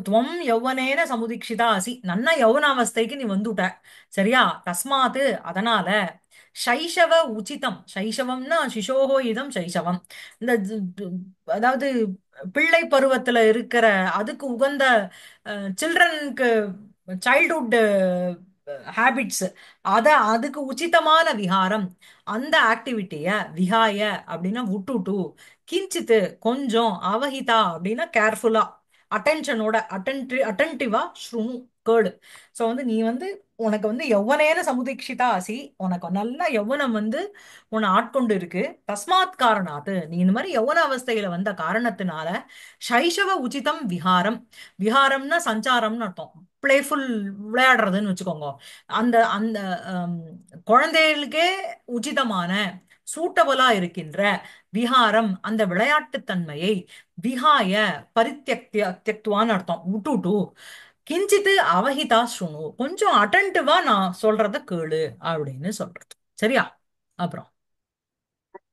துவம் யௌவனேன சமுதீக்ஷிதா அசி நன்னா யௌவனாவஸ்தைக்கு நீ வந்துட்ட. சரியா. தஸ்மாத் அதனால, சைஷவ உச்சிதம், சைஷவம்னா சிசோகோ இதம் சைஷவம், இந்த அதாவது பிள்ளை பருவத்துல இருக்கிற அதுக்கு உகந்த சில்ட்ரனுக்கு சைல்ட்ஹுட் ஹேபிட்ஸ், அதுக்கு உச்சிதமான விஹாரம், அந்த ஆக்டிவிட்டிய விஹாய அப்படின்னா விட்டுட்டு, கிஞ்சித்து கொஞ்சம், அவஹிதா அப்படின்னா கேர்ஃபுல்லா, அட்டென்ஷனோட அட்டென்டிவா ஸ்ருணு கேளு. சோ வந்து நீ வந்து உனக்கு வந்து யௌவனேன சமுதீக்ஷிதா அசி, உனக்கு நல்ல யௌவனம் வந்து உன்னை ஆட்கொண்டு இருக்கு. தஸ்மாத் காரணாத்து நீ இந்த மாதிரி யௌவன அவஸ்தையில வந்த காரணத்தினால, சைஷவ உச்சிதம் விஹாரம், விஹாரம்னா சஞ்சாரம்னு அர்த்தம், பிளேஃபுல் விளையாடுறதுன்னு வச்சுக்கோங்க. அந்த அந்த ஹம், குழந்தைகளுக்கே உச்சிதமான சூட்டபலா இருக்கின்ற விஹாரம் அந்த விளையாட்டுத்தன்மையை, விஹாய தியக்துவான்னு அர்த்தம் விட்டுட்டு, கிஞ்சித்து அவஹிதா ஸ்ருணு கொஞ்சம் அட்டன்டிவா நான் சொல்றத கேளு அப்படின்னு சொல்றது. சரியா. அப்புறம்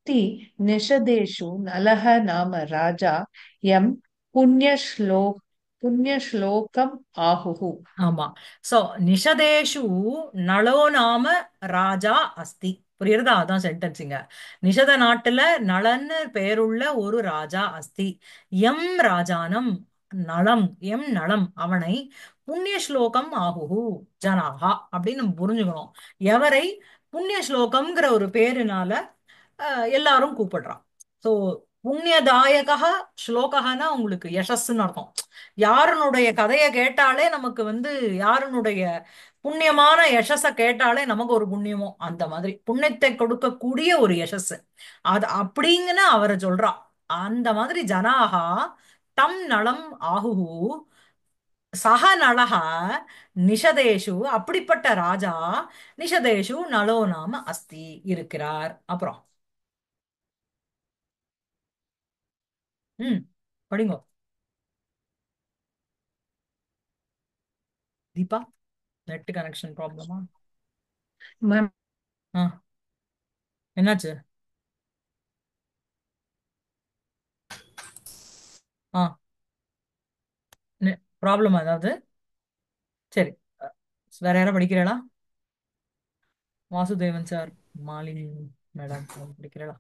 தி நிஷதேஷு நலஹ நாம ராஜா எம் புண்ணியஸ்லோ புண்ணியஸ்லோகம் ஆஹுஹு. ஆமா. சோ நிஷதேஷு நளோ நாம ராஜா அஸ்தி. புரியுறதா? அதான் சென்டென்ஸிங்க. நிஷத நாட்டுல நளன்னு பெயருள்ள ஒரு ராஜா அஸ்தி. எம் ராஜானம் நலம், எம் நலம் அவனை, புண்ணிய ஸ்லோகம் ஆகுஹு ஜனாகா அப்படின்னு நம்ம புரிஞ்சுக்கணும். எவரை புண்ணிய ஸ்லோகம்ங்கிற ஒரு பேருனால எல்லாரும் கூப்பிடுறான். சோ புண்ணியதாயகா ஸ்லோகனா உங்களுக்கு யசஸ்ன்னு அர்த்தம். யாருனுடைய கதையை கேட்டாலே நமக்கு வந்து, யாருனுடைய புண்ணியமான யசஸ கேட்டாலே நமக்கு ஒரு புண்ணியமோ அந்த மாதிரி புண்ணியத்தை கொடுக்கக்கூடிய ஒரு யசஸ், அது அப்படிங்கன்னு அவரை சொல்றா. அந்த மாதிரி ஜனாகா தம் நலம் ஆகுஹு சக நலஹ நிஷதேஷு அப்படிப்பட்ட ராஜா நிஷதேஷு நலோ நாம அஸ்தி இருக்கிறார். அப்புறம் ம் படிங்கோ. தீபா, நெட் கனெக்ஷன் ப்ராப்ளமா? மேம் ஆ, என்னாச்சு? ஆ, ப்ராப்ளமா ஏதாவது? சரி. அ, வேற யாரா படிக்கிறீங்களா? வாசுதேவன் சார், மாலினி மேடம் படிக்கிறீங்களா?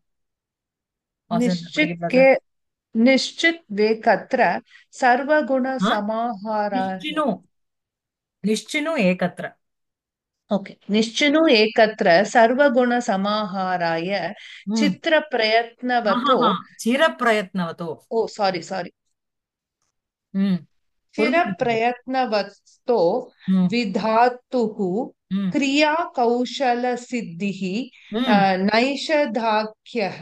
வாசுதேவன் निश्चित படிக்கிறீங்களா के சார்? निश्चित वेकत्र सर्वगुण ஆ, समाहाराय நிச்சினு நிச்சினு ஏகத்ர. ओके निश्चिनु एकत्र सर्वगुण समाहाराय ம். चित्र प्रयत्नवतो ஆஹாஹா, சிர பிரயத்னவதோ. ओ सॉरी सॉरी ம். चिर புரிஞ்சுது. प्रयत्नवतो ம். विधातुः ம். क्रिया कौशल सिद्धिः ம். नैषधाख्यः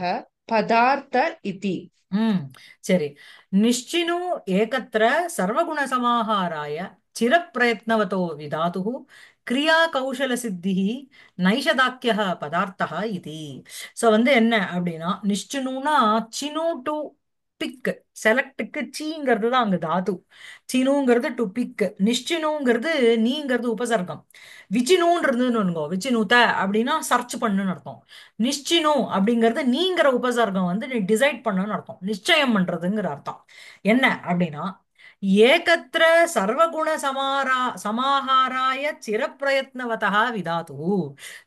पदार्थ इति ம். சரி. நிஷ்சினு ஏகத்ர சர்வகுண சமாஹாராய சிரப்பிரயத்னவதோ விதாதுः கிரியா கௌசல சித்திஹி நைஷதாக்கியः பதார்த்தः இதி. ஸோ வந்து என்ன அப்படின்னா, நிஷ்சினுனா சினு டு பிக், செலக்டுக்கு சீங்கிறது தான் அங்க தாது. சினுங்கிறது டு பிக், நிஷ்சினுங்கிறது நீங்கிறது உபசர்க்கம். விச்சினுன்றதுன்னு விச்சினுத அப்படின்னா சர்ச் பண்ணுன்னு அர்த்தம். நிச்சினு அப்படிங்கிறது நீங்கிற உபசர்க்கம் வந்து நீ டிசைட் பண்ணணும்னு அர்த்தம், நிச்சயம் பண்றதுங்கிற அர்த்தம். என்ன அப்படின்னா, ஏகத்திர சர்வகுண சமாஹாராய சிரப்பிரயத்னவதா விதாது.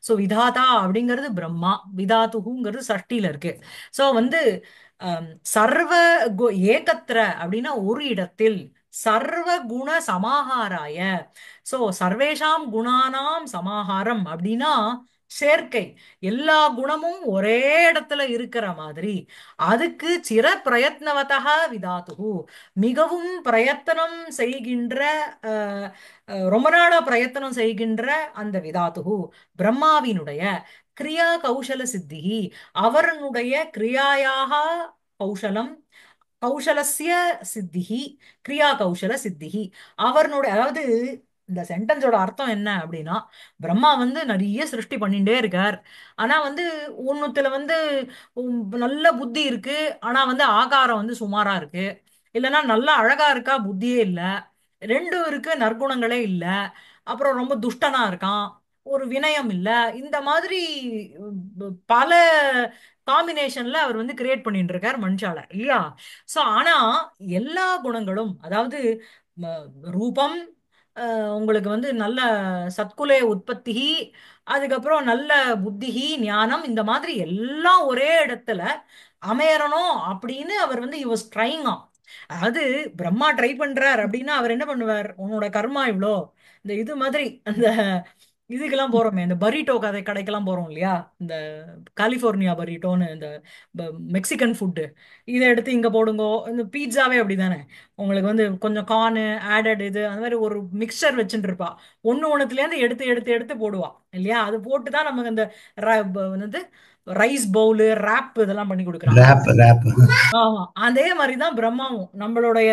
சோ விதாதா அப்படிங்கிறது பிரம்மா, விதாத்துங்கிறது சஷ்டியில இருக்கு. சோ வந்து அம், சர்வ ஏகத்திர அப்படின்னா ஒரு இடத்தில், சர்வ குண சமாஹாராய, சோ சர்வேஷாம் குணானாம் சமாஹாரம் அப்படின்னா சேர்க்கை, எல்லா குணமும் ஒரே இடத்துல இருக்கிற மாதிரி, அதுக்கு சிர பிரயத்னவதா விதாத்து, மிகவும் பிரயத்தனம் செய்கின்ற, அஹ், ரொம்ப நாளா பிரயத்தனம் செய்கின்ற அந்த விதாத்து பிரம்மாவினுடைய கிரியா கௌசல சித்திஹி, அவரனுடைய கிரியாயாக கௌசலம், கௌசலஸ்ய சித்திஹி, கிரியா கௌசல சித்திஹி, அவர்களுடைய, அதாவது இந்த சென்டென்ஸோட அர்த்தம் என்ன அப்படின்னா, பிரம்மா வந்து நிறைய சிருஷ்டி பண்ணிட்டே இருக்கார். ஆனா வந்து ஒண்ணுத்துல வந்து நல்ல புத்தி இருக்கு, ஆனா வந்து ஆகாரம் வந்து சுமாரா இருக்கு. இல்லைன்னா நல்லா அழகா இருக்கா, புத்தியே இல்ல. ரெண்டும் இருக்கு, நற்குணங்களே இல்ல. அப்புறம் ரொம்ப துஷ்டனா இருக்கான், ஒரு வினயம் இல்ல. இந்த மாதிரி பல காம்பினேஷன்ல அவர் வந்து கிரியேட் பண்ணிட்டு இருக்கார் மனுஷால, இல்லையா? சோ ஆனா எல்லா குணங்களும், அதாவது ம, ரூபம், உங்களுக்கு வந்து நல்ல சத்குலே உற்பத்தி, அதுக்கப்புறம் நல்ல புத்திஹி ஞானம், இந்த மாதிரி எல்லாம் ஒரே இடத்துல அமையறணும் அப்படின்னு அவர் வந்து he was trying on. அதாவது பிரம்மா ட்ரை பண்றார் அப்படின்னா அவர் என்ன பண்ணுவார், உன்னோட கர்மா இவ்வளோ, இந்த இது மாதிரி அந்த இதுக்கெல்லாம் போறோமே, இந்த பரீட்டோ கடைக்கெல்லாம் போறோம் இல்லையா, இந்த கலிஃபோர்னியா பரீட்டோன்னு, இந்த மெக்சிகன் ஃபுட்டு, இதை எடுத்து இங்க போடுங்கோ. இந்த பீட்சாவே அப்படிதானே, உங்களுக்கு வந்து கொஞ்சம் கார்னு ஆடட் இது அந்த மாதிரி ஒரு மிக்சர் வச்சுட்டு இருப்பா. ஒண்ணுத்துலேருந்து எடுத்து எடுத்து எடுத்து போடுவா இல்லையா, அது போட்டு தான் நமக்கு அந்த வந்து ரைஸ் பவுலு ரேப் இதெல்லாம் பண்ணி கொடுக்குறான். Rape rape. ஆமா, அதே மாதிரிதான் பிரம்மாவும் நம்மளுடைய.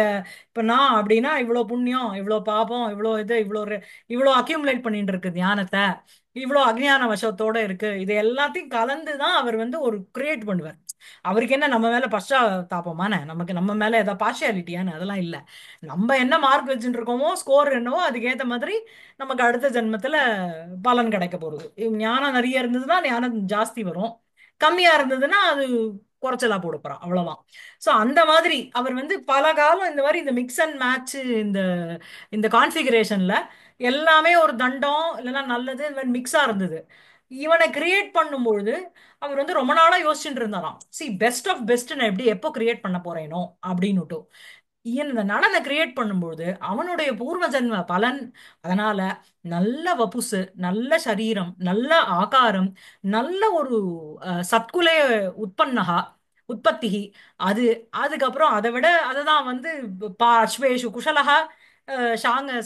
இப்ப நான் அப்படின்னா இவ்வளவு புண்ணியம், இவ்வளவு பாபம், இவ்வளவு இது, இவ்வளவு அக்யூமுலேட் பண்ணிட்டு இருக்கு ஞானத்தை, இவ்வளவு அஜ்ஞான வசத்தோட இருக்கு, இது எல்லாத்தையும் கலந்துதான் அவர் வந்து ஒரு கிரியேட் பண்ணுவார். அவருக்கு என்ன நம்ம மேல பశ్చాத்தாபமான, நமக்கு நம்ம மேல ஏதாவது பார்ஷியாலிட்டியான்னு அதெல்லாம் இல்ல. நம்ம என்ன மார்க் வச்சுட்டு இருக்கோமோ, ஸ்கோர் என்னவோ அதுக்கேத்த மாதிரி நமக்கு அடுத்த ஜென்மத்துல பலன் கிடைக்க போறது. ஞானம் நிறைய இருந்ததுன்னா ஞானம் ஜாஸ்தி வரும், கம்மியா இருந்ததுன்னா அது குறைச்சலா போட போறான், அவ்வளவுதான். சோ அந்த மாதிரி அவர் வந்து பல காலம் இந்த மாதிரி இந்த மிக்ஸ் அண்ட் மேட்ச், இந்த இந்த கான்ஃபிகரேஷன்ல எல்லாமே ஒரு தண்டம் இல்லைன்னா நல்லது இந்த மாதிரி மிக்ஸா இருந்தது. இவனை கிரியேட் பண்ணும்பொழுது அவர் வந்து ரொம்ப நாளா யோசிச்சுட்டு இருந்தாராம், சி பெஸ்ட் ஆஃப் பெஸ்ட் நான் எப்படி எப்போ கிரியேட் பண்ண போறேனோ அப்படின்னுட்டு. இந்த நலனை கிரியேட் பண்ணும்பொழுது அவனுடைய பூர்வ ஜென்ம பலன், அதனால நல்ல வபுசு, நல்ல சரீரம், நல்ல ஆகாரம், நல்ல ஒரு சத்குலே உற்பன்னகா உற்பத்திஹி, அது, அதுக்கப்புறம் அதை விட அதுதான் வந்து அஸ்வேஷு குஷலஹா,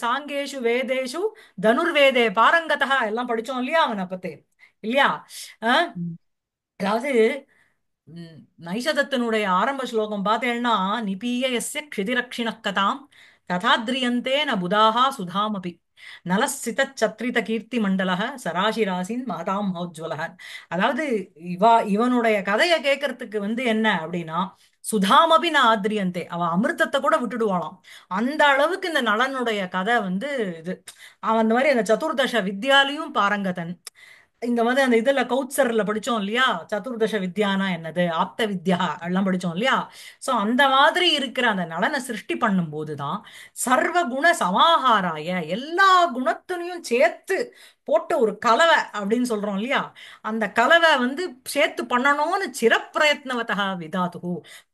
சாங்கேஷு வேதேஷு தனுர்வேதே பாரங்கதா எல்லாம் படிச்சோம் இல்லையா அவனை பத்தி, இல்லையா? அஹ், அதாவது ம், நைஷதத்தினுடைய ஆரம்ப ஸ்லோகம் பார்த்தேன்னா, நிபீய எஸ்ய க்ஷிதிரக்ஷிண கதாம் ததாத்ரியந்தே ந புதாஹா சுதாமபி. நலசித சத்ரித கீர்த்தி மண்டலக சராசிராசின் மாதாம் மௌஜ்வலக. அதாவது இவனுடைய கதையை கேட்கறதுக்கு வந்து என்ன அப்படின்னா, சுதாமபி ந ஆத்ரியந்தே, அவ அமிர்தத்தை கூட விட்டுடுவாளாம். அந்த அளவுக்கு இந்த நலனுடைய கதை வந்து இது. அவன் அந்த மாதிரி அந்த சதுர்தச வித்யாலையும் பாரங்கதன். இந்த மாதிரி அந்த இதுல கௌத்சர்ல படிச்சோம் இல்லையா, சதுர்தச வித்யானா என்னது, ஆப்த வித்யா எல்லாம் படிச்சோம் இல்லையா. சோ அந்த மாதிரி இருக்கிற அந்த நலனை சிருஷ்டி பண்ணும் போதுதான் சர்வ குண சமாஹாராய, எல்லா குணத்தினையும் சேர்த்து போட்ட ஒரு கலவை அப்படின்னு சொல்றோம் இல்லையா. அந்த கலவை வந்து சேர்த்து பண்ணணும்னு சிரப்பிரயத்னவதா விதாத்து,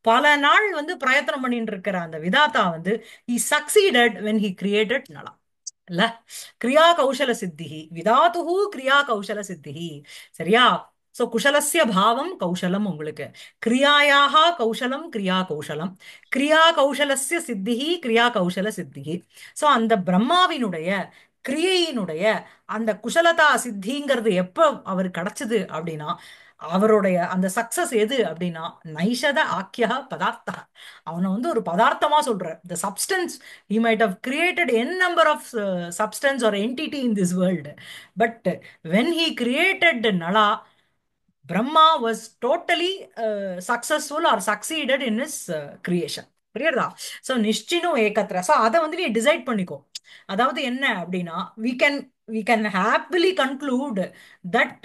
பல நாள் வந்து பிரயத்தனம் பண்ணிட்டு இருக்கிற அந்த விதாத்தா வந்து he succeeded when he created நலா. இல்ல, கிரியா கௌசல சித்திஹி விதாதுஹு, கிரியா கௌசல சித்திஹி. சரியா? சோ குஷலஸ்ய பாவம் கௌசலம் உங்களுக்கு, கிரியாயாக கௌசலம் கிரியா கௌசலம், கிரியா கௌசலஸ்ய சித்திஹி கிரியா கௌசல சித்திஹி. சோ அந்த பிரம்மாவினுடைய கிரியையினுடைய அந்த குஷலதா சித்திங்கிறது எப்ப அவர் கிடைச்சது அப்படின்னா, அவருடைய அந்த சக்சஸ் எது அப்படின்னா, நைஷத ஆக்கிய பதார்த்தா, அவனை வந்து ஒரு பதார்த்தமா சொல்ற the substance. He might have created n number of substance or entity in this world, but when he created Nala, Brahma was totally successful or succeeded in his creation. புரியுறதா? சோ நிஷ்சினு ஏகத்ர. சோ அதை வந்து நீ decide பண்ணிக்கோ. அதாவது என்ன அப்படின்னா, we can happily conclude that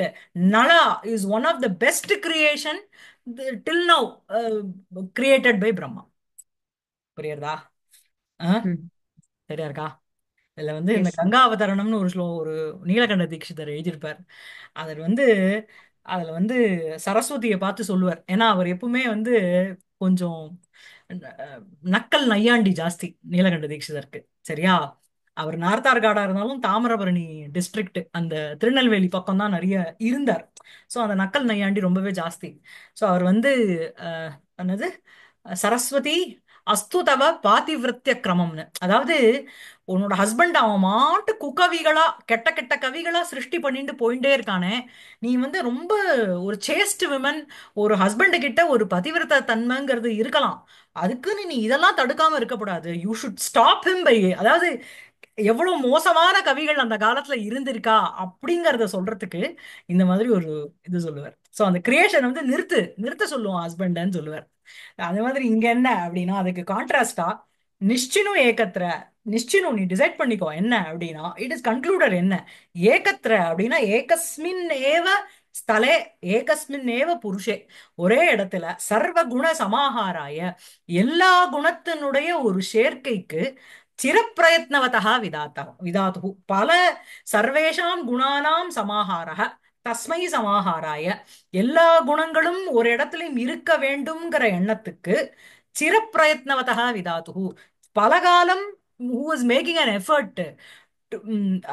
Nala is one of the best creation till now created by Brahma. புரியுறதா? ம். சரியா இருக்கா? இதுல வந்து இந்த எஸ். கங்கா அவதரணம்னு ஒரு நீலகண்ட தீட்சிதர் எழுதியிருப்பார். அதில் வந்து அதுல வந்து சரஸ்வதியை பார்த்து சொல்லுவார். ஏன்னா அவர் எப்பவுமே வந்து கொஞ்சம் அஹ், நக்கல் நையாண்டி ஜாஸ்தி நீலகண்ட தீட்சிதருக்கு. சரியா? அவர் நார்த்தார்காடா இருந்தாலும் தாமிரபரணி டிஸ்ட்ரிக்ட் அந்த திருநெல்வேலி பக்கம் தான் நிறைய இருந்தார். ஸோ அந்த நக்கல் நையாண்டி ரொம்பவே ஜாஸ்தி. ஸோ அவர் வந்து அஹ், என்னது சரஸ்வதி அஸ்து தவ பாதிவிரத்திய கிரமம்னு, அதாவது உன்னோட ஹஸ்பண்ட் அவன் மாட்டு குக்கவிகளா கெட்ட கெட்ட கவிகளா சிருஷ்டி பண்ணிட்டு போயிட்டே இருக்கானே, நீ வந்து ரொம்ப ஒரு சேஸ்ட் விமன், ஒரு ஹஸ்பண்ட் கிட்ட ஒரு பதிவிரத தன்மைங்கிறது இருக்கலாம், அதுக்குன்னு நீ இதெல்லாம் தடுக்காம இருக்கக்கூடாது. You should stop him by, அதாவது எவ்வளவு மோசமான கவிகள் அந்த காலத்துல இருந்திருக்கா அப்படிங்கறத சொல்றதுக்கு இந்த மாதிரி ஒரு இது சொல்லுவார். சோ அந்த கிரியேஷன் வந்து நிறுத்து நிறுத்த சொல்லுவான் ஹஸ்பண்ட்னு சொல்லுவார். அதே மாதிரி இங்க என்ன அப்படின்னா, அதுக்கு கான்ட்ராஸ்டா நிஷ்சினு ஏகத்ர. நிஷ்சினு நீ டிசைட் பண்ணிக்கோ என்ன அப்படின்னா, இட் இஸ் கன்க்ளூடட் என்ன, ஏகத்ர அப்படின்னா ஏகஸ்மின் ஏவ ஸ்தலே ஏகஸ்மின் ஏவ புருஷே, ஒரே இடத்துல சர்வ குண சமாஹாராய, எல்லா குணத்தினுடைய ஒரு சேர்க்கைக்கு சிரப்பிரயத்னவதா விதாத்து பல சர்வேஷாம் குணானாம் சமாஹாரः தஸ்மை சமாஹாராய, எல்லா குணங்களும் ஒரு இடத்துலயும் இருக்க வேண்டும்ங்கிற எண்ணத்துக்கு சிரப்பிரயத்னவதா விதாத்து பலகாலம் who was making an effort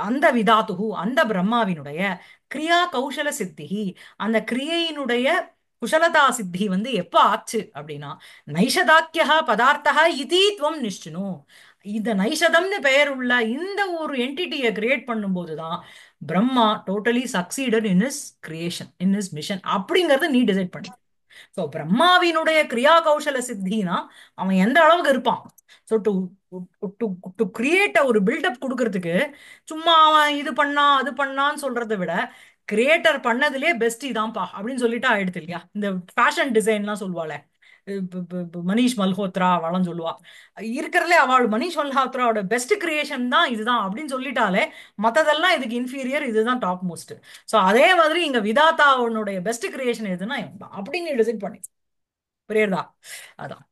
அந்த விதாத்து அந்த பிரம்மாவினுடைய கிரியா கௌசல சித்திஹி, அந்த கிரியையினுடைய குஷலதா சித்தி வந்து எப்ப ஆச்சு அப்படின்னா, நைஷதாக்கிய பதார்த்தா இதி துவம் நிஷ்டனு. இந்த நைஷதம்னு பெயர் உள்ள இந்த ஒரு என்டிட்டியை கிரியேட் பண்ணும்போதுதான் Brahma totally succeeded in his creation in his mission அப்படிங்கறத நீ டிசைட் பண்ணி. ஸோ பிரம்மாவினுடைய கிரியா கௌசல சித்தினா அவன் எந்த அளவுக்கு இருப்பான். So to to to create ஒரு பில்டப் கொடுக்கறதுக்கு சும்மா அவன் இது பண்ணா அது பண்ணான்னு சொல்றதை விட, கிரியேட்டர் பண்ணதுலயே பெஸ்ட் இதான்ப்பா அப்படின்னு சொல்லிட்டு ஆயிடுது இல்லையா. இந்த ஃபேஷன் டிசைன்லாம் சொல்லுவாளே, இப்ப மனிஷ் மல்ஹோத்ரா அவளும் சொல்லுவா, இருக்கிறதுலே அவள் மனிஷ் மல்ஹோத்ராவோட பெஸ்ட் கிரியேஷன் தான் இதுதான் அப்படின்னு சொல்லிட்டாலே மத்ததெல்லாம் இதுக்கு இன்ஃபீரியர், இதுதான் டாப் மோஸ்ட். சோ அதே மாதிரி இங்க விதாத்தாவுடைய பெஸ்ட் கிரியேஷன் எதுனா இவன் தான் அப்படின்னு டிசைட் பண்ணி. புரியுறதா? அதான்.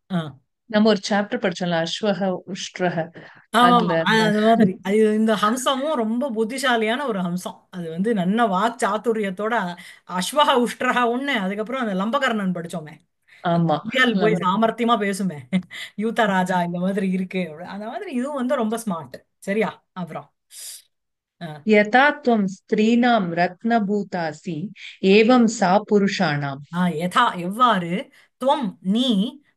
நம்ம ஒரு சாப்டர் படிச்சோம்ல, அஸ்வஹ உஷ்ட்ரஹ. ஆமாமா, அதுல அந்த அது மாதிரி அது இந்த ஹம்சமும் ரொம்ப புத்திசாலியான ஒரு ஹம்சம். அது வந்து நல்ல வாக் சாதுரியத்தோட அஸ்வஹ உஷ்ட்ரஹ ஒண்ணு, அதுக்கப்புறம் அந்த லம்பகர்ணன் படிச்சோமே, அந்த ஆமா. குதியால் போய் நம்ம- சாமர்த்தியமா பேசுமே, யூத ராஜா இந்த மாதிரி இருக்கு அந்த மாதிரி இதுவும் வந்து ரொம்ப ஸ்மார்ட். சரியா? அப்புறம் யதா துவம் ஸ்திரீனாம் ரத்னபூதாசி ஏவம் சா புருஷானாம். யதா எவ்வாறு, துவம் நீ,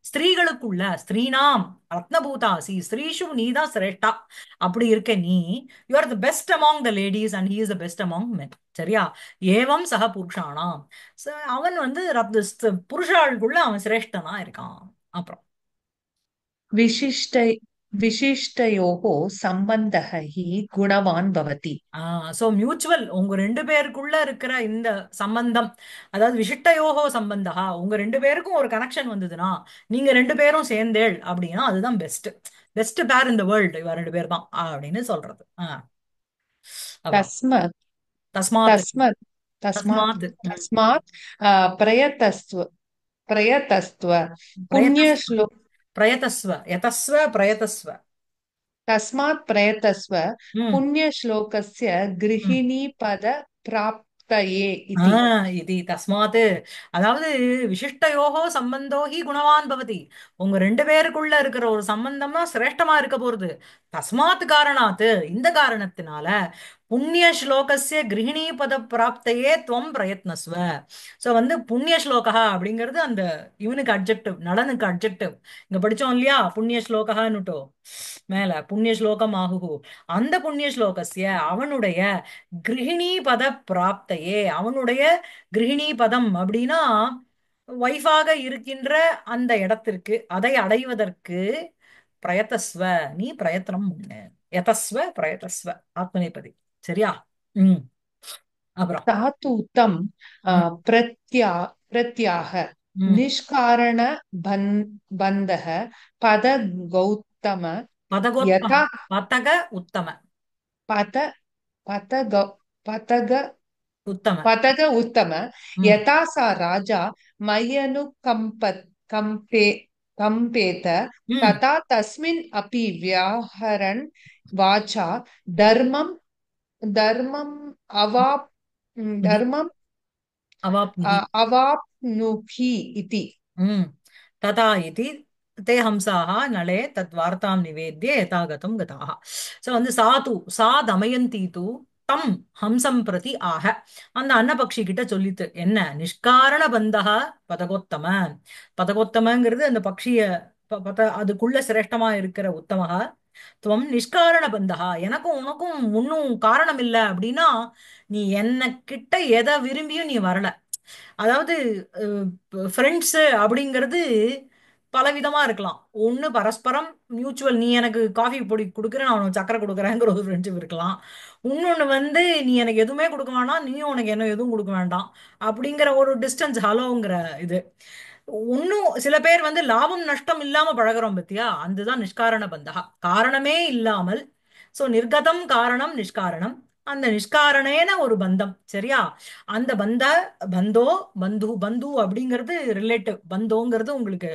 ஸ்திரீகளுக்குள்ள ஸ்திரீனாம் ரத்னபூதாசி ஸ்திரீஷு நீதான் சிரேஷ்டா, அப்படி இருக்க நீ, you are the best among the ladies and he is the best among men. சரியா? ஏவம் சக புருஷானாம், அவன் வந்து புருஷாளுக்குள்ள அவன் சிரேஷ்டனா இருக்கான். அப்புறம் விசிஷ்டை विशिष्टयोः सम्बन्धः हि गुणवान् भवति। சோ மியூச்சுவல் உங்க ரெண்டு பேருக்குள்ள இருக்கிற இந்த சம்பந்தம், அதாவது விசிஷ்டயோகோ சம்பந்தா, உங்க ரெண்டு பேருக்கும் ஒரு கனெக்ஷன் வந்ததுன்னா, நீங்க ரெண்டு பேரும் சேர்ந்தேள் அப்படின்னா அதுதான் பெஸ்ட். பெஸ்ட் பேர் இந்த வேர்ல்டு இவ ரெண்டு பேர் தான் அப்படின்னு சொல்றது. அப்புறம் तस्मात् தஸ்மாத். तस्मात् तस्मात् தஸ்மாத். तस्मात् प्रयतस्व प्रयतस्व பிரயதஸ்வ. पुण्यश्लोक பிரயதஸ்வ யதஸ்வ பிரயதஸ்வ. तस्मात् प्रयतस्व ம் पुण्यश्लोकस्य ம் गृहिणीपदप्राप्तये इति। இது தஸ்மாத், அதாவது விசிஷ்டயோகோ சம்பந்தோ ஹி குணவான் பவதி. உங்க ரெண்டு பேருக்குள்ள இருக்கிற ஒரு சம்பந்தம் தான் சிரேஷ்டமா இருக்க போறது. தஸ்மாத் காரணாத், இந்த காரணத்தினால புண்ணிய ஸ்லோகஸ்ய கிரகிணீ பத பிராப்தையே துவம் பிரயத்னஸ்வ. சோ வந்து புண்ணிய ஸ்லோகா அப்படிங்கிறது அந்த இவனுக்கு அட்ஜெக்டிவ், நளனுக்கு அட்ஜெக்டிவ். இங்க படிச்சோம் இல்லையா, புண்ணிய ஸ்லோகான்னுட்டோ மேல புண்ணிய ஸ்லோகம் ஆகுகு. அந்த புண்ணிய ஸ்லோகஸ்ய அவனுடைய கிருஹிணி பத பிராப்தையே, அவனுடைய கிருஹிணி பதம் அப்படின்னா ஒய்ஃபாக இருக்கின்ற அந்த இடத்திற்கு, அதை அடைவதற்கு பிரயத்தஸ்வ, நீ பிரயத்தனம் பண்ணு. யதஸ்வ பிரயத்தஸ்வ, ஆத்மநேபதி. சரியா? ம் அப்புறம் धातु तं ம் प्रत्याह ம் निष्कारण बन्धः पद गौतम பதகோத்தம. यथा பதக உத்தம. पद पतग पतग உத்தம. पतग उत्तम ம் यथा सा राजा मय्यनुकम्पे कम्पेत ம் तथा तस्मिन् अपि व्याहरन् वाचा धर्मं धर्मम् अवाप् ம் धर्मम् அவாப்னுஹி. अवाप्नुहि इति। ம் ததா இதி தே ஹம்சாः நளே தத் வார்த்தாம் நிவேத்ய யதாகதம் கதாः. ஸோ வந்து சாது சா தமயந்தி தூ தம் ஹம்சம் பிரதி ஆக, அந்த அன்னபக்ஷி கிட்ட சொல்லித்து என்ன, நிஷ்காரண பந்தக பதகோத்தம. பதகோத்தமங்கிறது அந்த பக்ஷிய அதுக்குள்ள சிரேஷ்டமா இருக்கிற உத்தமக. துவம் நிஷ்காரண பந்தகா, எனக்கும் உனக்கும் ஒன்னும் காரணம் இல்லை அப்படின்னா நீ என்ன கிட்ட எதை விரும்பியும் நீ வரல. அதாவது ஃப்ரெண்ட்ஸ் அப்படிங்கிறது பலவிதமா இருக்கலாம். ஒண்ணு பரஸ்பரம் மியூச்சுவல், நீ எனக்கு காஃபி பொடி கொடுக்குறேன், நான் உனக்கு சக்கரை கொடுக்குறேங்கிற ஒரு ஃப்ரெண்ட்ஷிப் இருக்கலாம். இன்னொன்னு வந்து நீ எனக்கு எதுவுமே கொடுக்க வேண்டாம், நீயும் உனக்கு என்ன எதுவும் கொடுக்க வேண்டாம் அப்படிங்கிற ஒரு டிஸ்டன்ஸ் ஹலோங்கிற இது. இன்னும் சில பேர் வந்து லாபம் நஷ்டம் இல்லாம பழகுறோம் பத்தியா, அதுதான் நிஷ்காரண பந்தகா, காரணமே இல்லாமல். சோ நிர்கதம் காரணம் நிஷ்காரணம், அந்த நிஷ்காரணேன ஒரு பந்தம். சரியா? அந்த பந்தோ பந்து பந்து அப்படிங்கிறது ரிலேட்டிவ், பந்தோங்கிறது உங்களுக்கு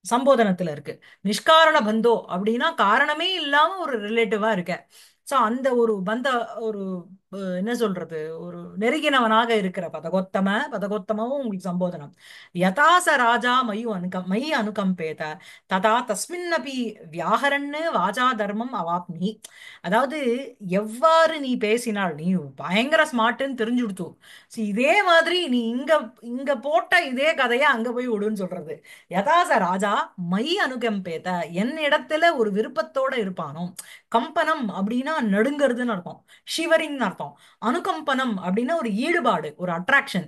சம்போதனத்துல இருக்கு. நிஷ்காரண பந்தோ அப்படின்னா காரணமே இல்லாம ஒரு ரிலேட்டிவா இருக்க. சோ அந்த ஒரு ஒரு என்ன சொல்றது, ஒரு நெருங்கினவனாக இருக்கிற பதகோத்தம, பதகோத்தமும் உங்களுக்கு சம்போதனம். யதாச ராஜா மயி அனுகம்பேத ததா தஸ்மின்னபி வியாகரன்னு வாசா தர்மம் அவாப்னி. அதாவது எவ்வாறு நீ பேசினாள், நீ பயங்கர ஸ்மார்ட்னு தெரிஞ்சுடுத்து. இதே மாதிரி நீ இங்க இங்க போட்ட இதே கதையை அங்க போய் விடுன்னு சொல்றது. யதாச ராஜா மை அனுகம்பேத, என் இடத்துல ஒரு விருப்பத்தோட இருப்பானோ. கம்பனம் அப்படின்னா நடுங்கிறதுன்னு அர்த்தம், ஷிவரிங் அர்த்தம். அனுகம்பனம் அப்படின்னா ஒரு ஈடுபாடு, ஒரு அட்ராக்ஷன்.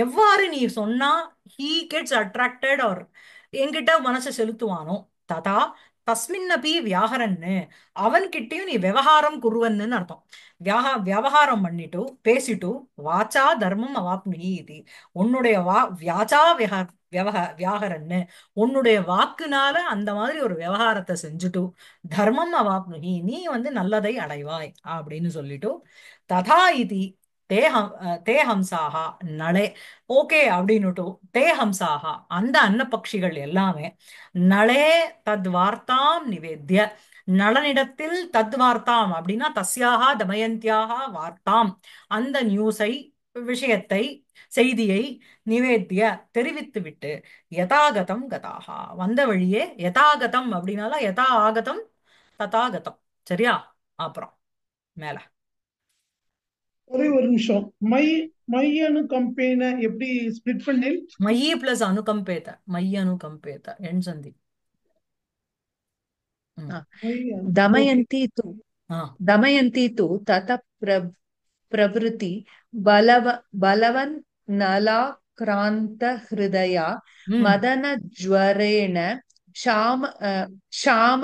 எவ்வாறு நீ சொன்னா ஹீ கெட்ஸ் அட்ராக்டட் ஆர் என்கிட்ட மனசை செலுத்துவானோ, ததா தஸ்மின்னபி வியாகரன்னு, அவன்கிட்டயும் நீ விவகாரம் குருவன்னு அர்த்தம். வியாபாரம் பண்ணிட்டு பேசிட்டு வாச்சா தர்மம் அவாப்னுஹி இது. உன்னுடைய வியாச்சா வியாகரன்னு, உன்னுடைய வாக்குனால அந்த மாதிரி ஒரு விவகாரத்தை செஞ்சுட்டு தர்மம் அவாப்னுஹி, நீ வந்து நல்லதை அடைவாய் அப்படின்னு சொல்லிட்டு ததா இதி தே ஹம்சாகா நளே, ஓகே அப்படின்னுட்டு தே ஹம்சாகா அந்த அன்னபக்ஷிகள் எல்லாமே நளே தத் வார்த்தாம் நிவேத்ய, நளனிடத்தில் தத் வார்த்தாம் அப்படின்னா தஸ்யாக தமயந்தியாக வார்த்தாம், அந்த நியூஸை, விஷயத்தை, செய்தியை நிவேத்திய தெரிவித்து விட்டு யதாகதம் கதாகா வந்த வழியே, யதாகதம் அப்படின்னால யதா ஆகதம் ததாகதம். சரியா? அப்புறம் மேல ஒரே ஒரு நிமிஷம். மையனு கம்பெனி எப்படி ஸ்பிளிட் பண்ணி? மயி பிளஸ் அனுகம்பேத, மை அனுகம்பேத எண் சந்தி. ம். दमयन्ती तु ஆ दमयन्ती तु ततः प्रभृति बलवन् नलाक्रान्तहृदया ம் मदनज्वरेण ஷாம ஷாம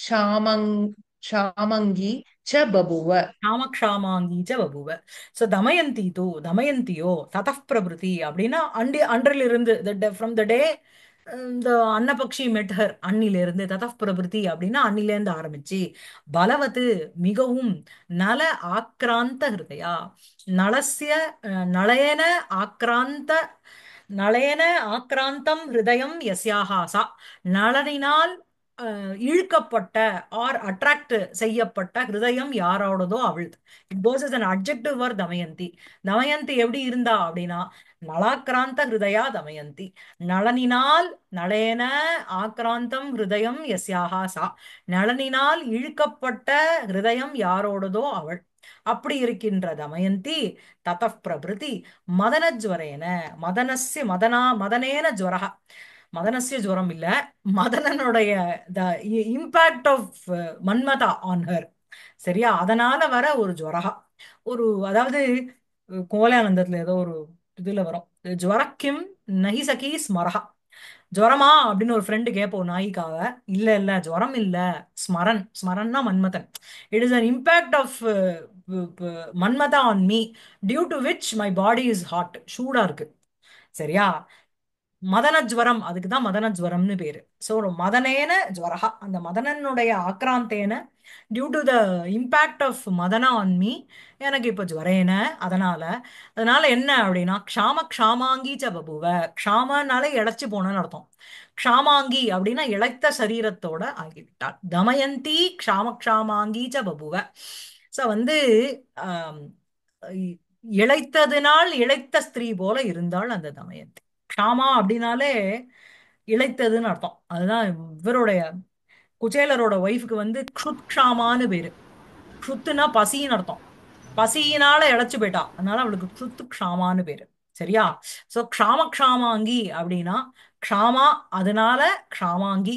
ஷாமங் ஷாமங்கி ச பபுவ. காமக்ஷாமாங்கி ச பபுவ. ஸோ தமயந்தி தூ தமயந்தியோ ததः பிரபிருதி அப்படின்னா அன்றிலிருந்து ஃப்ரம் த டே இந்த அன்னபக்ஷி மெட்ஹர் அன்னிலிருந்து ததः பிரபிருதி அப்படின்னா அன்னிலேருந்து ஆரம்பிச்சு பலவத்து மிகவும் நல ஆக்ராந்த ஹிருதயா நலஸ்ய நளயன ஆக்ராந்த நளயன ஆக்ராந்தம் ஹிருதயம் யஸ்யாஹா சா நளனினால் இழுக்கப்பட்ட ஆர் அட்ராக்ட் செய்யப்பட்ட ஹிருதயம் யாரோடதோ அவள். It goes as an adjective for Damayanti. Damayanti எப்படி இருந்தா அப்படின்னா நளாக்கிராந்த ஹிருதயா தமயந்தி. நளனினால் நளேன ஆக்ராந்தம் ஹிருதயம் யஸ்யாஹா சா நளனினால் இழுக்கப்பட்ட ஹிருதயம் யாரோடதோ அவள். அப்படி இருக்கின்ற தமயந்தி ததः பிரபிருதி மதனஜ்வரேன மதனஸ்ய மதனேன ஜுவரஹ மதனஸ்ய ஜுவரம் இல்ல மதனனுடைய the impact of Manmatha on her. சரியா? அதனால வர ஒரு ஜுவரஹா ஒரு அதாவது கோலானந்தத்துல ஏதோ ஒரு இதுல வரும் ஜுவரக்கிம் நஹி சகி ஸ்மரஹா. ஜுவரமா அப்படின்னு ஒரு ஃப்ரெண்டு கேட்போம் நாயிக்காவ. இல்ல இல்ல ஜுவரம் இல்ல ஸ்மரன். ஸ்மரன்னா மன்மதன். It is an impact of Manmatha on me due to which my body is hot சூடா இருக்கு. சரியா? மதன ஜுவரம் அதுக்கு தான் மதன ஜுவரம்னு பேரு. ஸோ மதனேன ஜுவரஹா அந்த மதனனுடைய ஆக்ராந்தேன due to the impact of Madana on me எனக்கு இப்போ ஜுவரேன அதனால அதனால என்ன அப்படின்னா க்ஷாமாங்கி ச பபுவ. க்ஷாமனாலே இழைச்சு போனன்னு அர்த்தம். க்ஷாமாங்கி அப்படின்னா இழைத்த சரீரத்தோட ஆகிவிட்டாள். தமயந்தி க்ஷாமாங்கி ச பபுவ. ஸோ வந்து ஆம், இ- இளைத்ததினால் இளைத்த ஸ்திரீ போல இருந்தாள் அந்த தமயந்தி. க்ஷாமா அப்படின்னாலே இளைத்ததுன்னு அர்த்தம். அதுதான் இவருடைய குச்சேலரோட ஒய்ஃபுக்கு வந்து க்ஷுத்க்ஷாமான்னு பேரு. க்ஷுத்துனா பசின்னு அர்த்தம். பசியினால இழைச்சு போயிட்டா அதனால அவளுக்கு க்ஷுத்து க்ஷாமான்னு பேரு. சரியா? சோ க்ஷாமாங்கி அப்படின்னா க்ஷாமா அதனால க்ஷாமாங்கி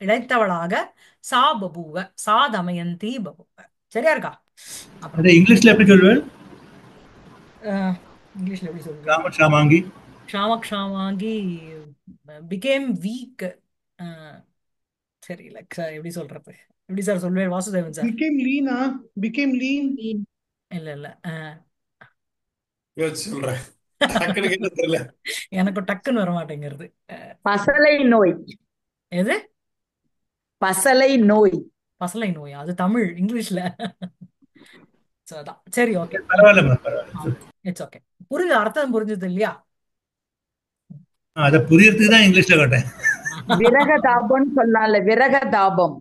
இளைத்தவளாக சா பபுவ சா தமயந்தி பபுவ. சரியா இருக்கா? அப்புறம் அது இங்கிலீஷ்ல எப்படி சொல்லுவேன்? இங்கிலீஷ்ல எப்படி சொல்றது? காமக்ஷாமாங்கி. க்ஷாமாங்கி பிகேம் வீக். சரி எப்படி சொல்றது? எப்படி சார் சொல்வேன் Vasudevan sir? became lean became lean. இல்ல இல்ல யோசிச்சு சொல்றேன். டக்குனு கேட்க தெரியல. எனக்கு டக்குன்னு வர மாட்டேங்கிறது. பசலை நோய். எது? பசலை நோய். பசலை நோயா? அது தமிழ். இங்கிலீஷ்ல So, அதான். சரி ஓகே பரவாயில்ல பரவாயில்ல. It's okay. அர்த்தம் புரிஞ்சது இல்லையா? அதை புரியறதுக்கு தான் இங்கிலீஷ்ல கேட்டேன். விரக தாபம்னு சொன்னால விரக தாபம்.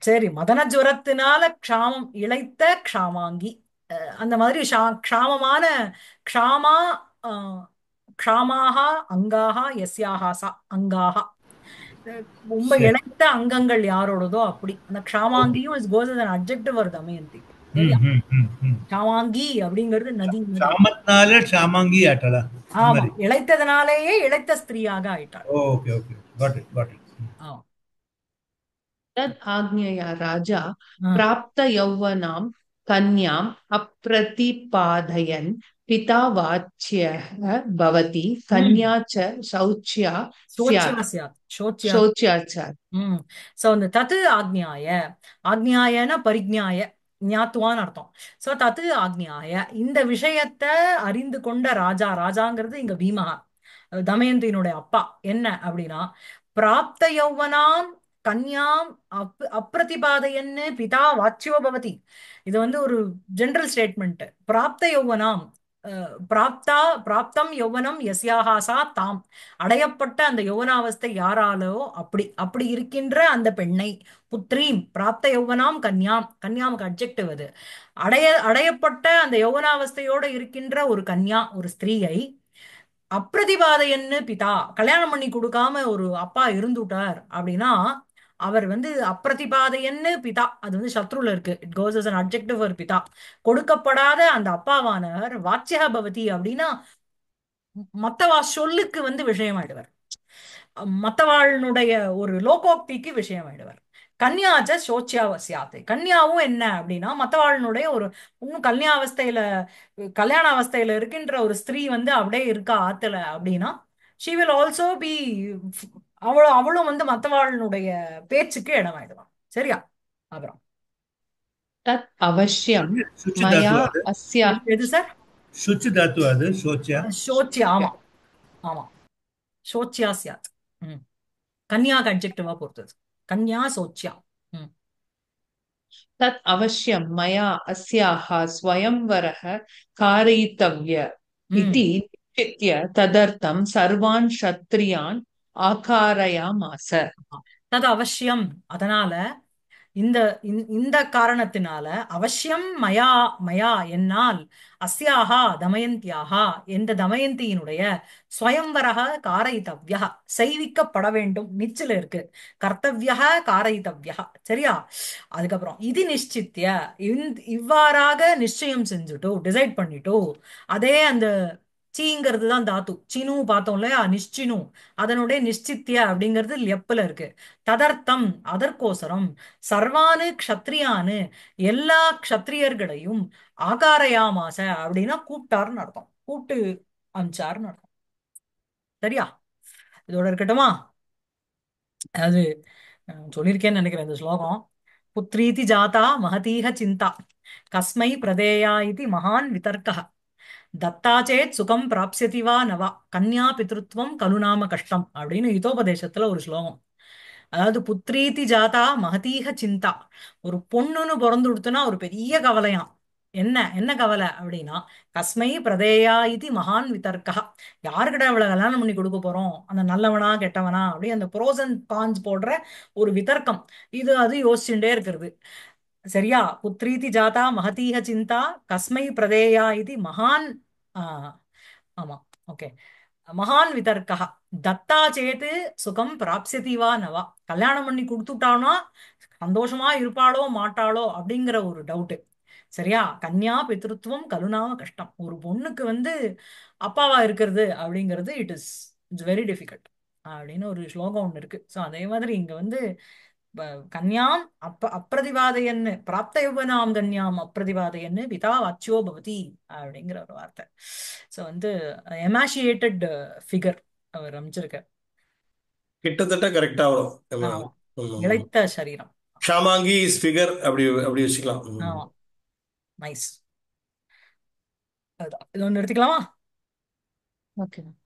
சரி மதன ஜுரத்தினால க்ஷாமம் இளைத்த க்ஷாமாங்கி. அந்த மாதிரி க்ஷாமமான க்ஷாமா க்ஷாமாக அங்காக யஸ்யாஹா சா அங்காக ரொம்ப சரி. இளைத்த அங்கங்கள் யாரோடதோ அப்படி அந்த க்ஷாமாங்கியும் is goes as an adjective or Damayanti. ம், சரியா? ம், ம், ம். க்ஷாமாங்கி அப்படிங்கிறது நதி. சாமத்னால ஷாமாங்கி ஆட்டலா? அந்த ஆமா மாதிரி. இளைத்ததனாலேயே இளைத்த ஸ்திரீயாக ஆயிட்டாள். Okay okay got it got it. ஆமா. तद् आज्ञया राजा ஆ. प्राप्तयौवनां कन्याम् अप्रतिपादयन् पिता वाच्यः भवति कन्या च शौच्या சோச்சியா स्यात् சியாத். சோச்சியா. शौच्या स्यात्। சோ அந்த தத்து ஆக்ஞாயன பரிஜ்ஞாய ஞாத்துவான்னு அர்த்தம். சோ தத்து ஆக்ஞாய இந்த விஷயத்த அறிந்து கொண்ட ராஜாங்கிறது இங்க பீமஹா தமயந்தியினுடைய அப்பா. என்ன அப்படின்னா பிராப்த யௌவனாம் கன்யாம் அப்பிரதிபாதையன்னு பிதா வாச்சியோ பவதி. இது வந்து ஒரு ஜெனரல் ஸ்டேட்மெண்ட். பிராப்த யௌவனாம் பிராப்தம் யௌவனம் யஸ்யாஹா சா தாம் அடையப்பட்ட அந்த யௌவனாவஸ்தை யாராலோ அப்படி இருக்கின்ற அந்த பெண்ணை புத்ரீம் பிராப்த யௌவனாம் கன்யாமுக்கு அட்ஜெக்டிவ் அது. அடையப்பட்ட அந்த யௌவனாவஸ்தையோட இருக்கின்ற ஒரு கன்யா ஒரு ஸ்திரீயை அப்பிரதிபாதையன்னு பிதா கல்யாணம் பண்ணி கொடுக்காம ஒரு அப்பா இருந்துட்டார் அப்படின்னா அவர் வந்து அப்பிரதிபாதையன்னு பிதா அது வந்து சத்ருல இருக்கு. It goes as an adjective for பிதா. கொடுக்கப்படாத அந்த அப்பாவானவர் வாச்சியா பவதி அப்படின்னா மத்தவா சொல்லுக்கு வந்து விஷயமாயிடுவார். மத்தவாளுடைய ஒரு லோகோக்திக்கு விஷயமாயிடுவார். கன்யாச்ச சோச்சியாவசியாத்து. கன்யாவும் என்ன அப்படின்னா மத்தவாளுடைய ஒரு இன்னும் கல்யாண அவஸ்தையில இருக்கின்ற ஒரு ஸ்திரீ வந்து அப்படியே இருக்கா ஆத்துல அப்படின்னா she will also be அவளும் வந்து மத்தவாளுடைய பேச்சுக்கு இடமாயிடுவான். சரியா? அப்புறம் तत् अवश्यं சுச்சு मया தாத்து அது अस्याः எது சார்? சுச்சு தாத்து அது சோச்சியா சோச்சியா. ஆமா ஆமா, சோச்சியா சியாத். ம். கன்யாக்கு அட்ஜெக்டிவா பொறுத்தது. கன்யா சோச்சியா. ம். तत् अवश्यं मया अस्याः स्वयंवरः कारयितव्य ம். इति निश्चित्य तदर्थं सर्वान् क्षत्रियान् आकारयामास. தது அவசியம். அதனால இந்த காரணத்தினால அவசியம் மயா மயா என்னால் அஸ்யாஹா தமயந்தியாஹா என்ற தமயந்தியினுடைய ஸ்வயம்வரக காரயித்தவ்யா செய்விக்கப்பட வேண்டும். நிச்சல இருக்கு. கர்த்தவ்யா காரயித்தவ்யா. சரியா? அதுக்கப்புறம் இது நிச்சித்திய இவ்வாறாக நிச்சயம் செஞ்சுட்டோ டிசைட் பண்ணிட்டோ. அதே அந்த சீங்கிறது தான் தாத்து. சினு பார்த்தோம் இல்லையா? நிச்சினு. அதனுடைய நிச்சித்திய அப்படிங்கிறது லெப்புல இருக்கு. ததர்த்தம் அதற்கோசரம் சர்வானு க்ஷத்ரியானு எல்லா க்ஷத்ரியர்களையும் ஆகாரயாமாச அப்படின்னா கூப்பிட்டாருன்னு அர்த்தம். கூப்பிட்டு அமிச்சாருன்னு அர்த்தம். சரியா? இதோட இருக்கட்டுமா? அது சொல்லியிருக்கேன்னு நினைக்கிறேன் இந்த ஸ்லோகம். புத்ரீதி ஜாதா மகதீஹ சிந்தா கஸ்மை பிரதேயா இது மகான் விதர்க்கः தத்தா சேத் சுகம் பிராப்ஸ்யதி வா நவா கன்யா பித்ருத்வம் கலுநாம கஷ்டம் அப்படின்னு இதோபதேசத்துல ஒரு ஸ்லோகம். அதாவது புத்ரீதி ஜாதா மகதீக சிந்தா, ஒரு பொண்ணுன்னு பிறந்து கொடுத்தனா ஒரு பெரிய கவலையாம். என்ன என்ன கவலை அப்படின்னா, கஸ்மை பிரதேயா இது மகான் விதர்க்கா, யாருக்கிட்ட அவளை கல்யாணம் பண்ணி கொடுக்க போறோம், அந்த நல்லவனா கெட்டவனா அப்படி அந்த ப்ரோஸ் அண்ட் கான்ஸ் போடுற ஒரு விதர்க்கம். இது அது யோசிச்சுட்டே இருக்கிறது. சரியா? புத்ரீதி ஜாதா மகதீக சிந்தா கஸ்மை பிரதேயா இது மகான். ஆ, ஆமா, ஓகே. மகான் விதர்க்கா தத்தா சேத்து சுகம் பிராப்ஸ்யதி வா நவா, கல்யாணம் பண்ணி கொடுத்துட்டானா சந்தோஷமா இருப்பாளோ மாட்டாளோ அப்படிங்கிற ஒரு டவுட். சரியா? கன்யா பித்ருத்துவம் கலுநாம கஷ்டம். ஒரு பொண்ணுக்கு வந்து அப்பாவா இருக்கிறது அப்படிங்கிறது இட்ஸ் வெரி டிஃபிகல்ட் அப்படின்னு ஒரு ஸ்லோகம் ஒண்ணு இருக்கு. ஸோ அதே மாதிரி இங்க வந்து கன்யாம் அப்பிரதிபாதையன்னு பிராப்த யௌவனாம் கன்யாம் அப்பிரதிபாதையன்னு பிதா வாச்சியோ பவதி அப்படிங்கிற ஒரு வார்த்தை. ஸோ வந்து எமாஷியேட்டட் ஃபிகர் அவர் அமைச்சிருக்கார். கிட்டத்தட்ட கரெக்டா வரும் எல்லாம். ஆமா, ம். இளைத்த சரீரம். ஷாமாங்கி இஸ் ஃபிகர் அப்படி அப்படி வச்சுக்கலாம். ஆமா, நைஸ். அதுதான் இது ஒன்று எடுத்துக்கலாமா? Okay.